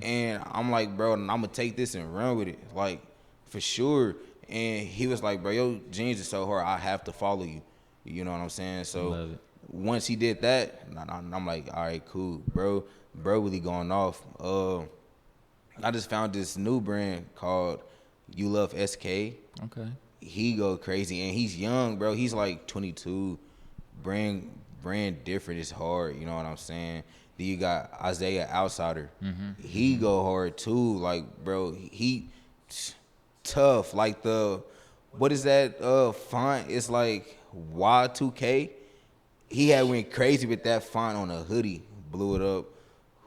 And I'm like, bro, I'm going to take this and run with it, like, for sure. And he was like, bro, your jeans are so hard, I have to follow you. You know what I'm saying? So once he did that, I'm like, all right, cool. Bro really going off. I just found this new brand called You Love SK. Okay. He go crazy, and he's young, bro. He's like 22. Brand different is hard, you know what I'm saying? Then you got Isaiah Outsider. He go hard too. Like, bro, he tough. Like what is that font? It's like Y2K. He had went crazy with that font on a hoodie, blew it up.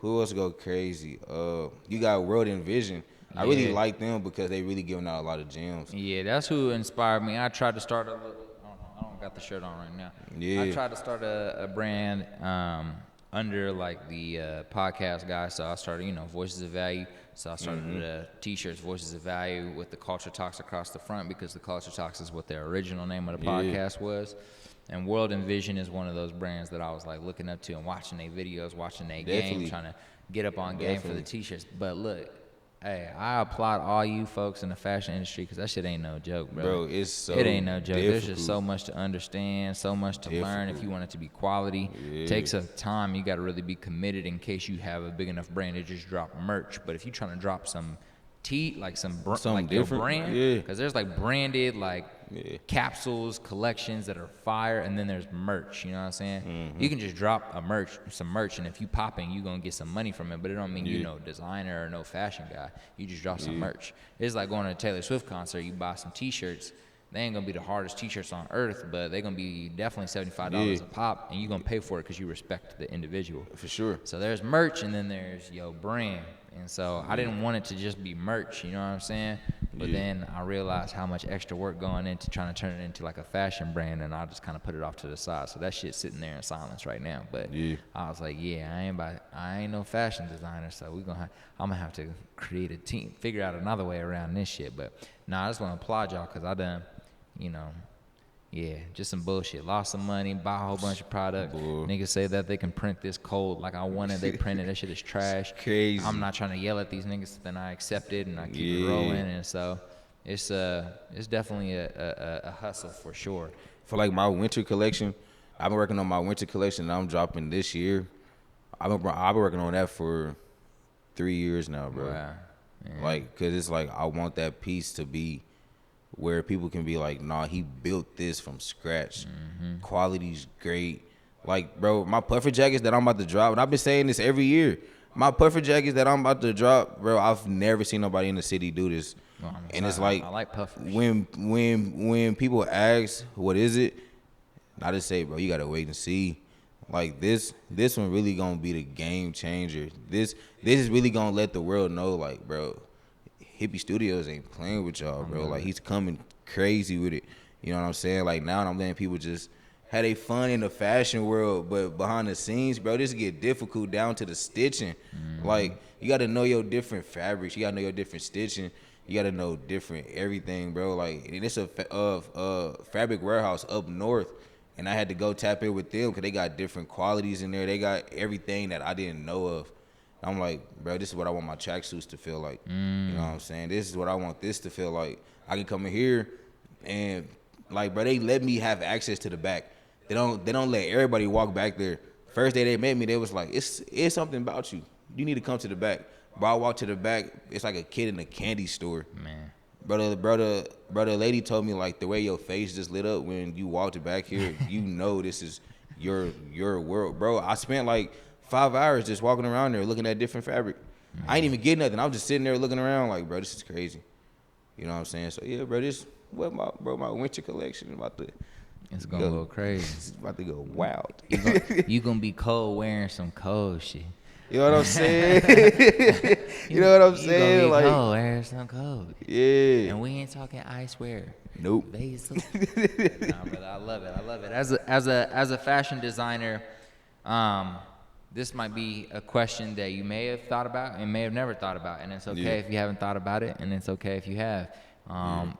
Who else go crazy? You got World Envision. I really like them because they really giving out a lot of gems. Yeah, that's who inspired me. I tried to start I don't got the shirt on right now. Yeah. I tried to start a brand under like the podcast guy. So I started, Voices of Value. So I started T-shirts, Voices of Value, with the Culture Talks across the front, because the Culture Talks is what their original name of the podcast was. And World Envision is one of those brands that I was like looking up to and watching their videos, watching their game, trying to get up on game for the T-shirts. But look, hey, I applaud all you folks in the fashion industry, because that shit ain't no joke, bro. Bro, it ain't no joke. There's just so much to understand, so much to learn. If you want it to be quality, it takes a time. You got to really be committed in case you have a big enough brand to just drop merch. But if you're trying to drop some like something like different brand, because there's like branded like capsules, collections that are fire, and then there's merch. You know what I'm saying? You can just drop some merch, and if you popping, you gonna get some money from it. But it don't mean you know designer or no fashion guy. You just drop some merch. It's like going to a Taylor Swift concert. You buy some T-shirts. They ain't gonna be the hardest T-shirts on earth, but they're gonna be definitely $75 a pop, and you're gonna pay for it because you respect the individual. For sure. So there's merch, and then there's your brand. And so I didn't want it to just be merch, you know what I'm saying? But then I realized how much extra work going into trying to turn it into like a fashion brand, and I just kind of put it off to the side. So that shit's sitting there in silence right now. But I was like, yeah, I ain't no fashion designer, so I'm gonna have to create a team, figure out another way around this shit. But nah, I just want to applaud y'all because I done, you know. Yeah, just some bullshit. Lost some money, buy a whole bunch of product. Niggas say that they can print this code like I wanted. They printed. That shit is trash. Crazy. I'm not trying to yell at these niggas. Then I accept it and I keep it rolling. And so it's definitely a hustle for sure. For like my winter collection, I've been working on my winter collection that I'm dropping this year. I've been working on that for 3 years now, bro. Wow. Yeah. Like, cause it's like I want that piece to be where people can be like, nah, he built this from scratch. Quality's great. Like, bro, my puffer jackets that I'm about to drop, and I've been saying this every year, my puffer jackets that I'm about to drop, bro, I've never seen nobody in the city do this. And it's like, I like puffers. When people ask, what is it? I just say, bro, you gotta wait and see. Like this one really gonna be the game changer. This is really gonna let the world know, like, bro, Hippie Studios ain't playing with y'all, bro. Like, he's coming crazy with it. You know what I'm saying? Like, now I'm letting people just have their fun in the fashion world, but behind the scenes, bro, this get difficult down to the stitching. Like, you got to know your different fabrics. You got to know your different stitching. You got to know different everything, bro. Like, and it's a fabric warehouse up north, and I had to go tap in with them because they got different qualities in there. They got everything that I didn't know of. I'm like, bro, this is what I want my tracksuits to feel like. You know what I'm saying? This is what I want this to feel like. I can come in here and, like, bro, they let me have access to the back. They don't let everybody walk back there. First day they met me, they was like, it's something about you. You need to come to the back. Bro, I walk to the back, it's like a kid in a candy store. Man. Brother, lady told me, like, the way your face just lit up when you walked back here, you know this is your world. Bro, I spent like 5 hours just walking around there looking at different fabric. I ain't even get nothing. I'm just sitting there looking around like, bro, this is crazy. You know what I'm saying? So yeah, bro, my winter collection about to It's gonna go crazy. It's about to go wild. You gonna be cold wearing some cold shit. You know what I'm saying? You know what I'm saying? You gonna be like, cold wearing some cold. Yeah. And we ain't talking ice wear. Nope. Nah, brother, I love it. As a fashion designer, this might be a question that you may have thought about and may have never thought about, and it's okay if you haven't thought about it, and it's okay if you have.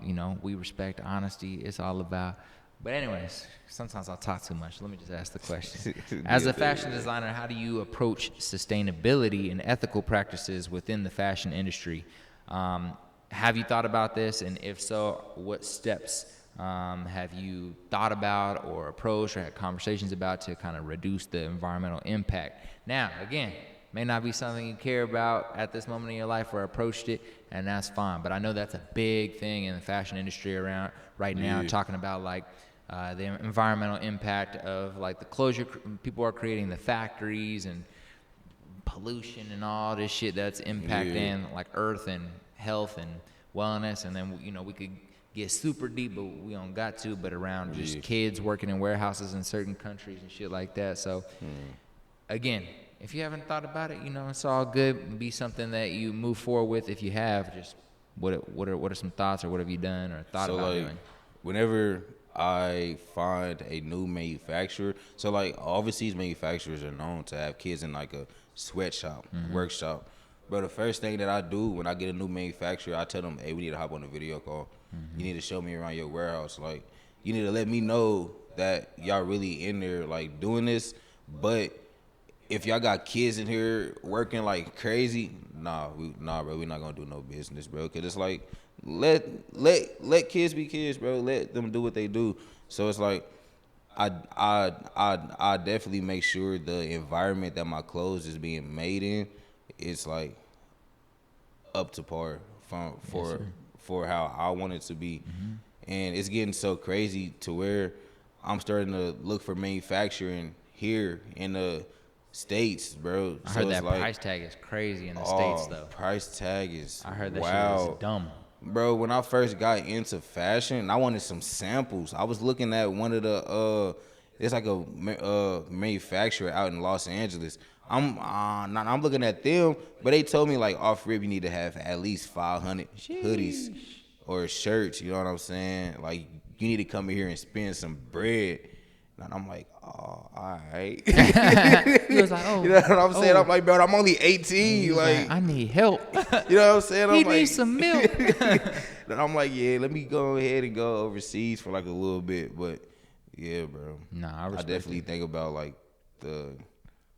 You know, we respect honesty. It's all about. But anyways, sometimes I'll talk too much. Let me just ask the question. As a fashion designer, how do you approach sustainability and ethical practices within the fashion industry? Have you thought about this? And if so, what steps have you thought about or approached or had conversations about to kind of reduce the environmental impact? Now, again, may not be something you care about at this moment in your life or approached it, and that's fine. But I know that's a big thing in the fashion industry around right now, talking about like the environmental impact of like the closure people are creating, the factories and pollution and all this shit that's impacting like earth and health and wellness. And then, you know, we could get super deep, but we don't got to, but around just kids working in warehouses in certain countries and shit like that. So again, if you haven't thought about it, you know, it's all good. Be something that you move forward with. If you have, just what are some thoughts, or what have you done or thought about doing? Whenever I find a new manufacturer, so like overseas manufacturers are known to have kids in like a sweatshop, workshop. But the first thing that I do when I get a new manufacturer, I tell them, hey, we need to hop on a video call. You need to show me around your warehouse. Like, you need to let me know that y'all really in there like doing this. But if y'all got kids in here working like crazy, nah, bro, we not gonna do no business, bro. Cause it's like, let kids be kids, bro. Let them do what they do. So it's like, I definitely make sure the environment that my clothes is being made in, it's like up to par for how I want it to be. And it's getting so crazy to where I'm starting to look for manufacturing here in the States, bro. I heard that like, price tag is crazy in the States, though. Price tag is I heard that wow. shit is dumb. Bro, when I first got into fashion, I wanted some samples. I was looking at one of the it's like a manufacturer out in Los Angeles. I'm looking at them, but they told me like off rip you need to have at least 500 hoodies or shirts. You know what I'm saying? Like you need to come in here and spend some bread. And I'm like, oh, all right. He was like, oh, you know what I'm saying? I'm like, bro, I'm only 18. Like, I need help. You know what I'm saying? He needs some milk. And I'm like, yeah, let me go ahead and go overseas for like a little bit. But yeah, bro. Nah, I definitely think about like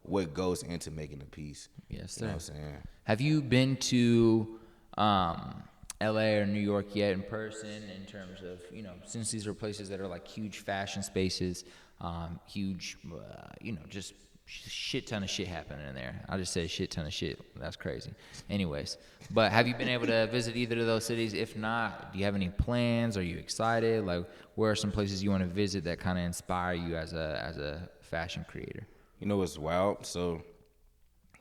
what goes into making a piece. Yes, sir. You know what I'm saying? Have you been to LA or New York yet in person in terms of, since these are places that are like huge fashion spaces, huge, just shit ton of shit happening in there. I just said shit ton of shit. That's crazy. Anyways, but have you been able to visit either of those cities? If not, do you have any plans? Are you excited? Like, where are some places you want to visit that kind of inspire you as a fashion creator? You know what's wild? So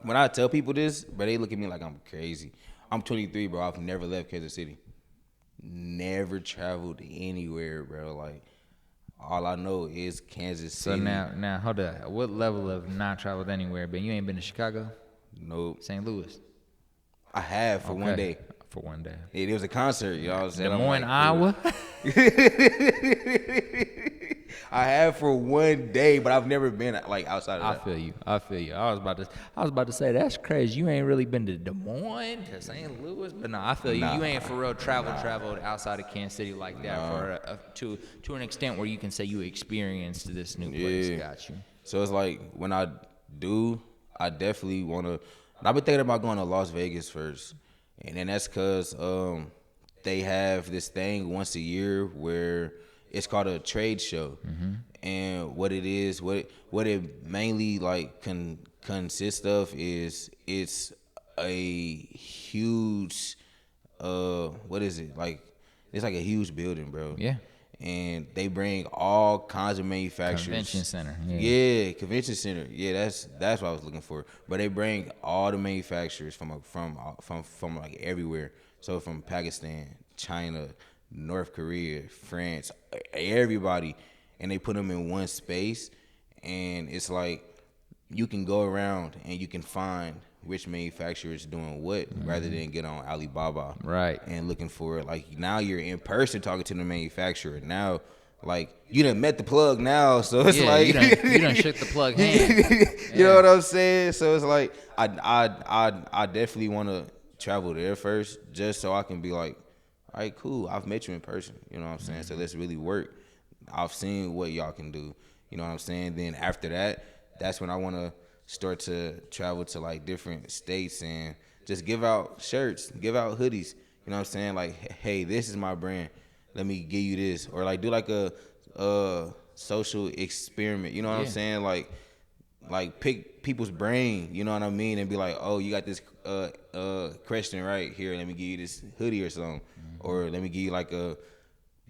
when I tell people this, bro, they look at me like I'm crazy. I'm 23, bro. I've never left Kansas City. Never traveled anywhere, bro. Like, all I know is Kansas City. So now, hold up. What level of not traveled anywhere? But you ain't been to Chicago? Nope. St. Louis? I have for one day. For one day. It was a concert, you know what I'm saying? Des Moines, Iowa? I have for one day, but I've never been like outside of that. I feel you. I was about to say that's crazy. You ain't really been to Des Moines, to St. Louis, but no, I feel you. You ain't for real traveled outside of Kansas City like that to an extent where you can say you experienced this new place. Got you. So it's like when I do, I definitely want to. I've been thinking about going to Las Vegas first, and then that's because they have this thing once a year where it's called a trade show. Mm-hmm. And what it is, what it mainly like consists of is it's a huge what is it? Like it's like a huge building, bro. Yeah. And they bring all kinds of manufacturers. Convention center. Yeah, convention center. Yeah, that's what I was looking for. But they bring all the manufacturers from like everywhere. So from Pakistan, China, North Korea, France, everybody, and they put them in one space, and it's like you can go around and you can find which manufacturer is doing what, rather than get on Alibaba, right, and looking for it. Like now you're in person talking to the manufacturer. Now, like you done met the plug now, so it's like you done shook the plug hand. You know what I'm saying? So it's like I definitely want to travel there first, just so I can be like, all right, cool. I've met you in person. You know what I'm saying? So let's really work. I've seen what y'all can do. You know what I'm saying? Then after that, that's when I want to start to travel to like different states and just give out shirts, give out hoodies. You know what I'm saying? Like, hey, this is my brand. Let me give you this. Or like do like a social experiment. You know what I'm saying? Like pick people's brain, you know what I mean? And be like, oh, you got this question right here. Let me give you this hoodie or something. Or let me give you like a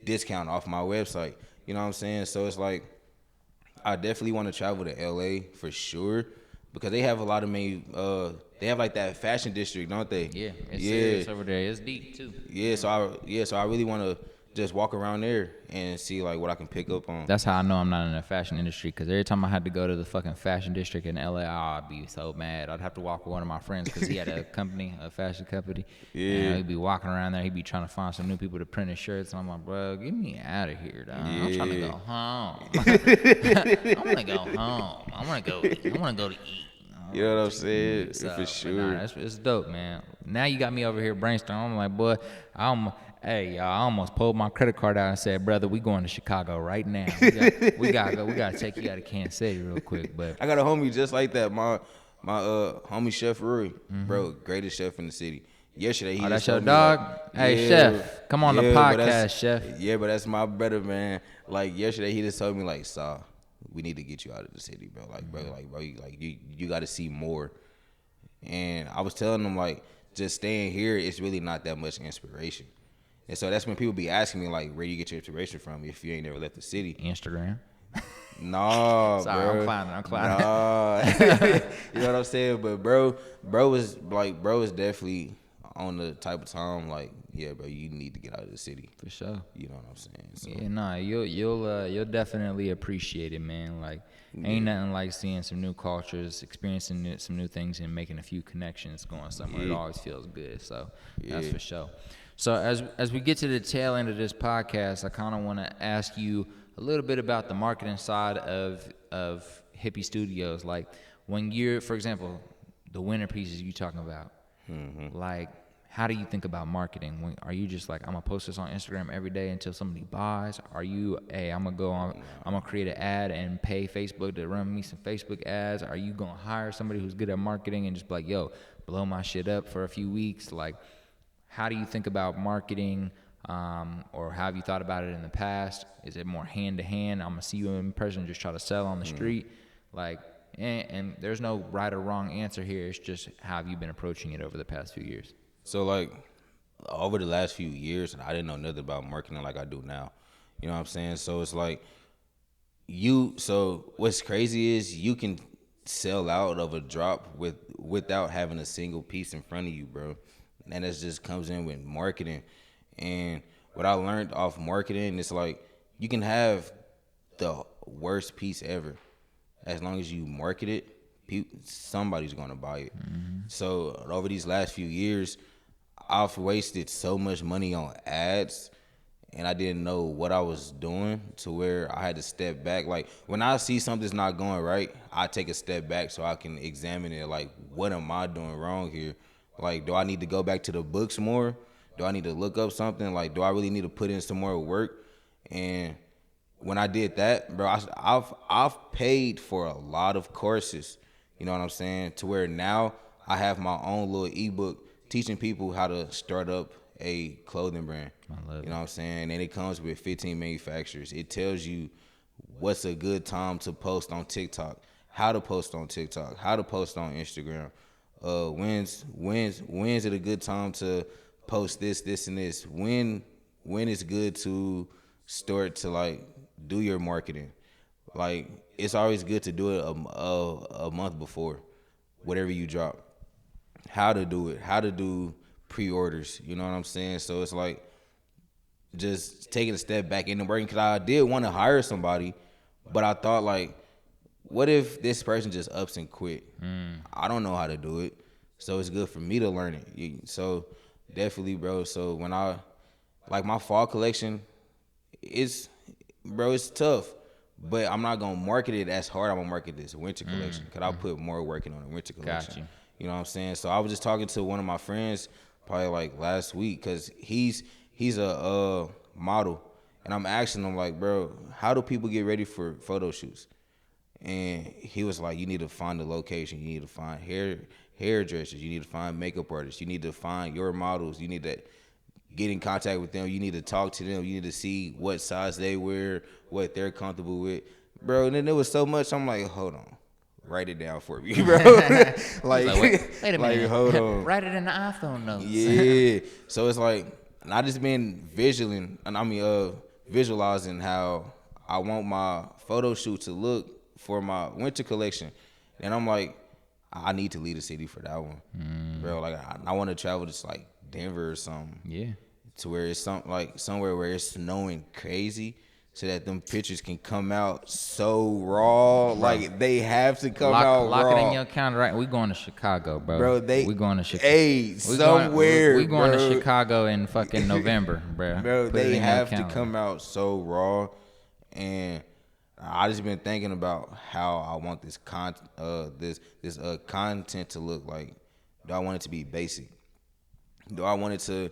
discount off my website. You know what I'm saying? So it's like, I definitely want to travel to LA for sure, because they have a lot of they have like that fashion district, don't they? Yeah, it's serious over there. It's deep too. So I really want to just walk around there and see like what I can pick up on. That's how I know I'm not in the fashion industry, because every time I had to go to the fucking fashion district in LA, I'd be so mad. I'd have to walk with one of my friends because he had a fashion company. Yeah. And he'd be walking around there. He'd be trying to find some new people to print his shirts. And I'm like, bro, get me out of here, dog. Yeah. I'm trying to go home. I want to go home. I want to go to eat. You know what I'm saying? So, for sure. Nah, it's dope, man. Now you got me over here brainstorming. I'm like, boy, hey, y'all, I almost pulled my credit card out and said, brother, we going to Chicago right now. We gotta go. We gotta take you out of Kansas City real quick. But I got a homie just like that. My homie Chef Rory, bro, greatest chef in the city. Yesterday he that's your dog. Like, hey, Chef, come on the podcast, Chef. Yeah, but that's my brother, man. Like yesterday he just told me like, Saw, we need to get you out of the city, bro. Like, bro, you got to see more. And I was telling him like, just staying here, it's really not that much inspiration. And so that's when people be asking me like, where do you get your inspiration from if you ain't never left the city? Instagram. No, sorry, bro. I'm clowning. Nah. You know what I'm saying? But bro is definitely on the type of time, like, yeah, bro, you need to get out of the city. For sure. You know what I'm saying? So, Yeah, nah, you'll definitely appreciate it, man. Like, ain't nothing like seeing some new cultures, experiencing some new things, and making a few connections going somewhere. It always feels good. So that's for sure. So as we get to the tail end of this podcast, I kind of want to ask you a little bit about the marketing side of Hippie Studios. Like, when you're, for example, the winter pieces you talking about, like, how do you think about marketing? Are you just like, I'm gonna post this on Instagram every day until somebody buys? Are you, hey, I'm gonna create an ad and pay Facebook to run me some Facebook ads? Are you gonna hire somebody who's good at marketing and just be like, yo, blow my shit up for a few weeks? Like, how do you think about marketing? Or have you thought about it in the past? Is it more hand to hand? I'm gonna see you in person, just try to sell on the street, like. And there's no right or wrong answer here. It's just, how have you been approaching it over the past few years? So, like, over the last few years, I didn't know nothing about marketing like I do now. You know what I'm saying? So it's like so what's crazy is you can sell out of a drop without having a single piece in front of you, bro. And that just comes in with marketing. And what I learned off marketing is, like, you can have the worst piece ever. As long as you market it, somebody's going to buy it. So over these last few years, I've wasted so much money on ads, and I didn't know what I was doing, to where I had to step back. Like, when I see something's not going right, I take a step back so I can examine it. Like, what am I doing wrong here? Like, do I need to go back to the books more? Do I need to look up something? Like, do I really need to put in some more work? And when I did that, bro, I've paid for a lot of courses. You know what I'm saying? To where now I have my own little ebook teaching people how to start up a clothing brand. I love you know what I'm saying? And it comes with 15 manufacturers. It tells you what's a good time to post on TikTok, how to post on TikTok, how to post on Instagram. When's it a good time to post this, and this? When it's good to start to, like, do your marketing. Like, it's always good to do it a month before, whatever you drop. How to do it, how to do pre-orders, you know what I'm saying? So it's like just taking a step back into working, because I did want to hire somebody, but I thought, like, what if this person just ups and quit? I don't know how to do it, so it's good for me to learn it. So definitely, bro. So when like, my fall collection, it's tough, but I'm not gonna market it as hard. I'm gonna market this winter collection, because I'll put more work in on the winter collection. Got you. You know what I'm saying? So I was just talking to one of my friends probably, like, last week, because he's a model, and I'm asking him, like, bro, how do people get ready for photo shoots? And he was like, you need to find the location, you need to find hairdressers, you need to find makeup artists, you need to find your models, you need to get in contact with them, you need to talk to them, you need to see what size they wear, what they're comfortable with, bro. And then there was so much, I'm like, hold on, write it down for me, bro. like, wait a minute, like, hold on, write it in the iPhone notes. yeah. So it's like, and I just been visualizing how I want my photo shoot to look for my winter collection, and I'm like, I need to leave the city for that one, bro. Like, I want to travel to, like, Denver or something, Yeah. to where it's somewhere where it's snowing crazy, so that them pictures can come out so raw. Like, they have to come out raw. Lock it in your calendar, right? We going to Chicago, bro. We going to Chicago. Hey, somewhere, we going bro. to Chicago in fucking November, bro. Bro, they have to come out so raw. And I just been thinking about how I want this content to look like. Do I want it to be basic? Do I want it to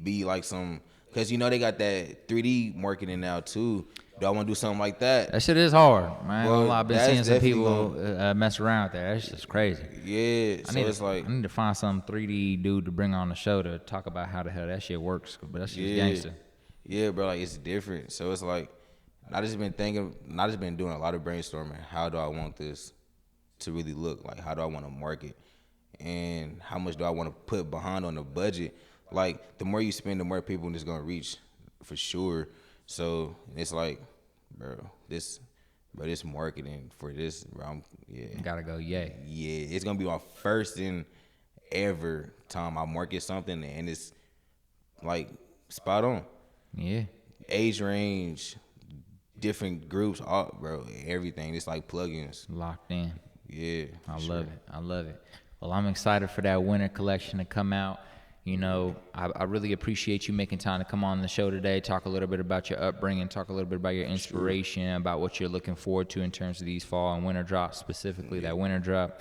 be like some, because they got that 3D marketing now too. Do I want to do something like that? That shit is hard, man. Well, I've been seeing some people mess around with that. That's just crazy. Yeah, so it's like, I need to find some 3D dude to bring on the show to talk about how the hell that shit works. But that shit's gangster. Yeah, bro, like, it's different. So it's like, I just been doing a lot of brainstorming. How do I want this to really look? Like, how do I want to market? And how much do I want to put behind on the budget? Like, the more you spend, the more people it's gonna reach, for sure. So it's like, this marketing for this, bro. Gotta go, yay. Yeah, it's gonna be my first in every time I market something, and it's like spot on. Yeah. Age range, different groups, all, bro, everything. It's like plugins. Locked in. Yeah, I love it. I love it. Well, I'm excited for that winter collection to come out. You know, I really appreciate you making time to come on the show today, talk a little bit about your upbringing, talk a little bit about your inspiration, about what you're looking forward to in terms of these fall and winter drops, specifically that winter drop.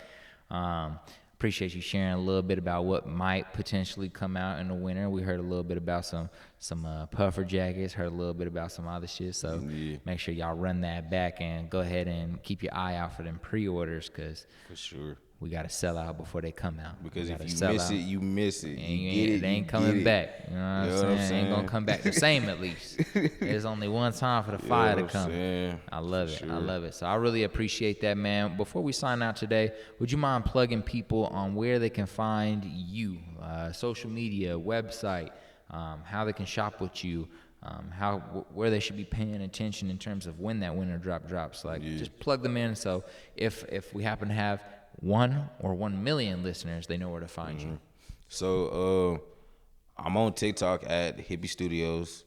Appreciate you sharing a little bit about what might potentially come out in the winter. We heard a little bit about some puffer jackets, heard a little bit about some other shit. So make sure y'all run that back and go ahead and keep your eye out for them pre-orders, because for sure. we got to sell out before they come out. Because if you miss it, you miss it. You get it, they ain't coming back. You know what I'm saying? They ain't going to come back the same, at least. There's only one time for the fire to come. I love it. I love it. So I really appreciate that, man. Before we sign out today, would you mind plugging people on where they can find you? Social media, website, how they can shop with you, where they should be paying attention in terms of when that winter drop drops. Like, just plug them in, so if we happen to have 1 or 1 million listeners, they know where to find you. So I'm on TikTok at Hippie Studios.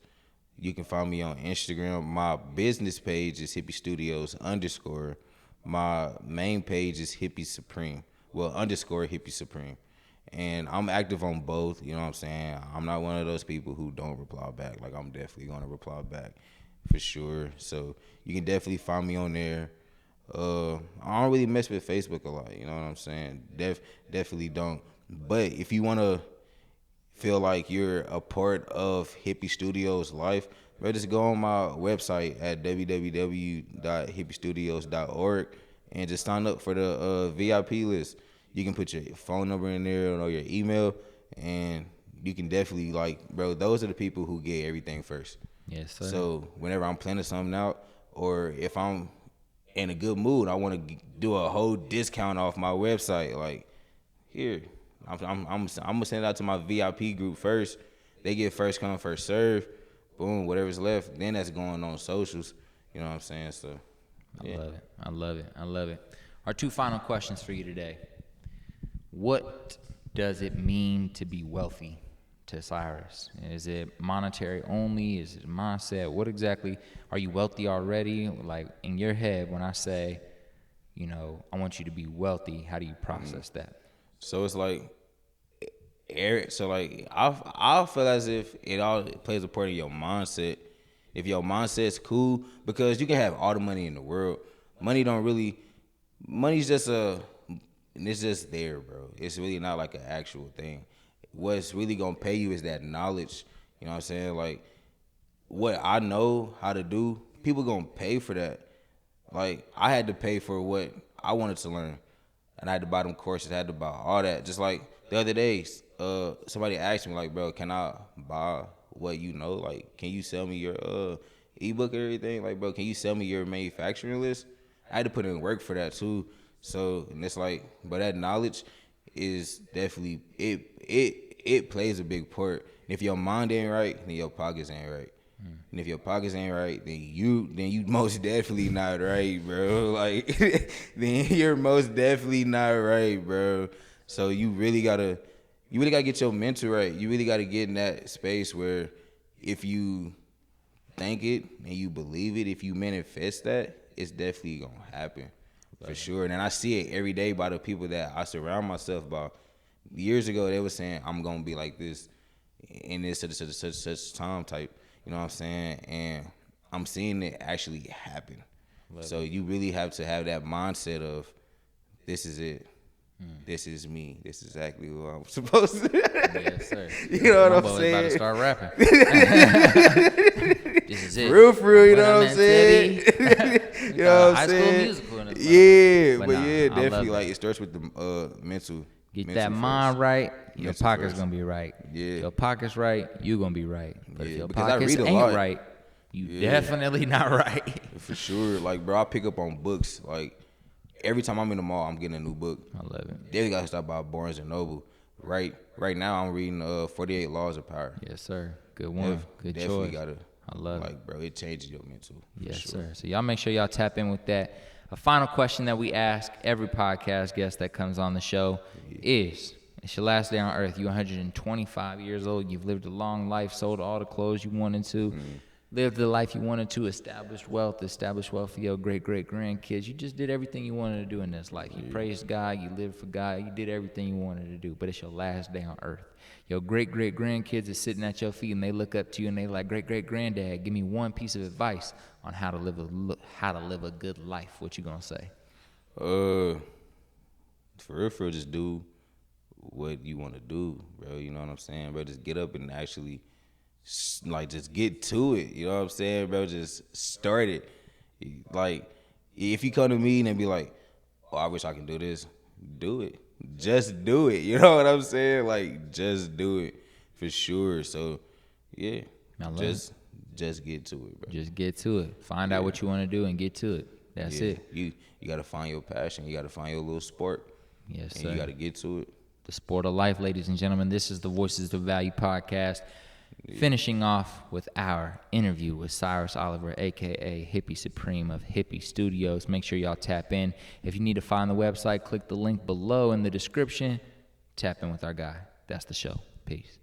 You can find me on Instagram. My business page is Hippie Studios _. My main page is Hippie Supreme. Well, _ Hippie Supreme. And I'm active on both, you know what I'm saying? I'm not one of those people who don't reply back. Like, I'm definitely going to reply back for sure. So you can definitely find me on there. I don't really mess with Facebook a lot, you know what I'm saying? Definitely don't. But if you want to feel like you're a part of Hippie Studios life, bro, just go on my website at www.hippiestudios.org and just sign up for the VIP list. You can put your phone number in there or your email, and you can definitely, like, bro, those are the people who get everything first. Yes, sir. So whenever I'm planning something out, or if I'm in a good mood, I want to do a whole discount off my website. Like, here, I'm gonna send it out to my VIP group first. They get first come, first serve. Boom, whatever's left, then that's going on socials. You know what I'm saying? So, yeah. I love it. Our 2 final questions for you today. What does it mean to be wealthy to Cyrus? Is it monetary only? Is it mindset? What exactly, are you wealthy already? Like, in your head, when I say, you know, I want you to be wealthy, how do you process that? So it's like, I feel as if it all plays a part in your mindset. If your mindset's cool, because you can have all the money in the world, money's just it's just there, bro. It's really not like an actual thing. What's really gonna pay you is that knowledge. You know what I'm saying? Like, what I know how to do, people gonna pay for that. Like, I had to pay for what I wanted to learn, and I had to buy them courses. I had to buy all that. Just like the other day, somebody asked me, like, bro, can I buy what you know? Like, can you sell me your ebook or everything? Like, bro, can you sell me your manufacturing list? I had to put in work for that too. So, and it's like, but that knowledge is definitely, it plays a big part. And if your mind ain't right, then your pockets ain't right. And if your pockets ain't right, then you most definitely not right, bro. Like, then you're most definitely not right, bro. So you really gotta get your mental right. You really gotta get in that space where if you think it and you believe it, if you manifest that, it's definitely gonna happen. For sure. And I see it every day by the people that I surround myself by. Years ago, they were saying, I'm going to be like this in this such time type. You know what I'm saying? And I'm seeing it actually happen. So you really have to have that mindset of, this is it. This is me. This is exactly who I'm supposed to. Yes, sir. You know what I'm saying? About to start rapping. This is it. Real, you know what I'm saying? You know what I'm saying? High School Musical. Yeah, but yeah, definitely. Like, it starts with the mental. Get that mind right, your pocket's first. gonna be right. Yeah. Your pocket's right, you gonna be right. But if Yeah, your because I pockets read a ain't lot. right, you definitely not right. For sure. Like, bro, I pick up on books. Like, every time I'm in the mall, I'm getting a new book. I love it. They got to stop by Barnes and Noble. Right now, I'm reading 48 Laws of Power. Yes, sir. Good one. Good definitely choice. Gotta, I love it. like, bro, it changes your mental. Yes, sure. sir. So y'all make sure y'all tap in with that. A final question that we ask every podcast guest that comes on the show is, It's your last day on earth. You're 125 years old. You've lived a long life, sold all the clothes you wanted to, lived the life you wanted to, established wealth for your great-great-grandkids. You just did everything you wanted to do in this life. You praised God. You lived for God. You did everything you wanted to do. But it's your last day on earth. Your great-great-grandkids is sitting at your feet, and they look up to you, and they like, great-great-granddad, give me one piece of advice on how to live a good life. What you gonna say? For real, just do what you want to do, bro. You know what I'm saying, bro? Just get up and actually, like, just get to it. You know what I'm saying, bro? Just start it. Like, if you come to me and be like, oh, I wish I can do this, do it. Just do it. You know what I'm saying? Like, just do it for sure. So, yeah, just get to it, bro. Just get to it. Find out what you want to do and get to it. That's it. You got to find your passion. You got to find your little sport. Yes, and sir. You got to get to it. The sport of life, ladies and gentlemen. This is the Voices of Value podcast. Finishing off with our interview with Cyrus Oliver, a.k.a. Hippie Supreme of Hippie Studios. Make sure y'all tap in. If you need to find the website, click the link below in the description. Tap in with our guy. That's the show. Peace.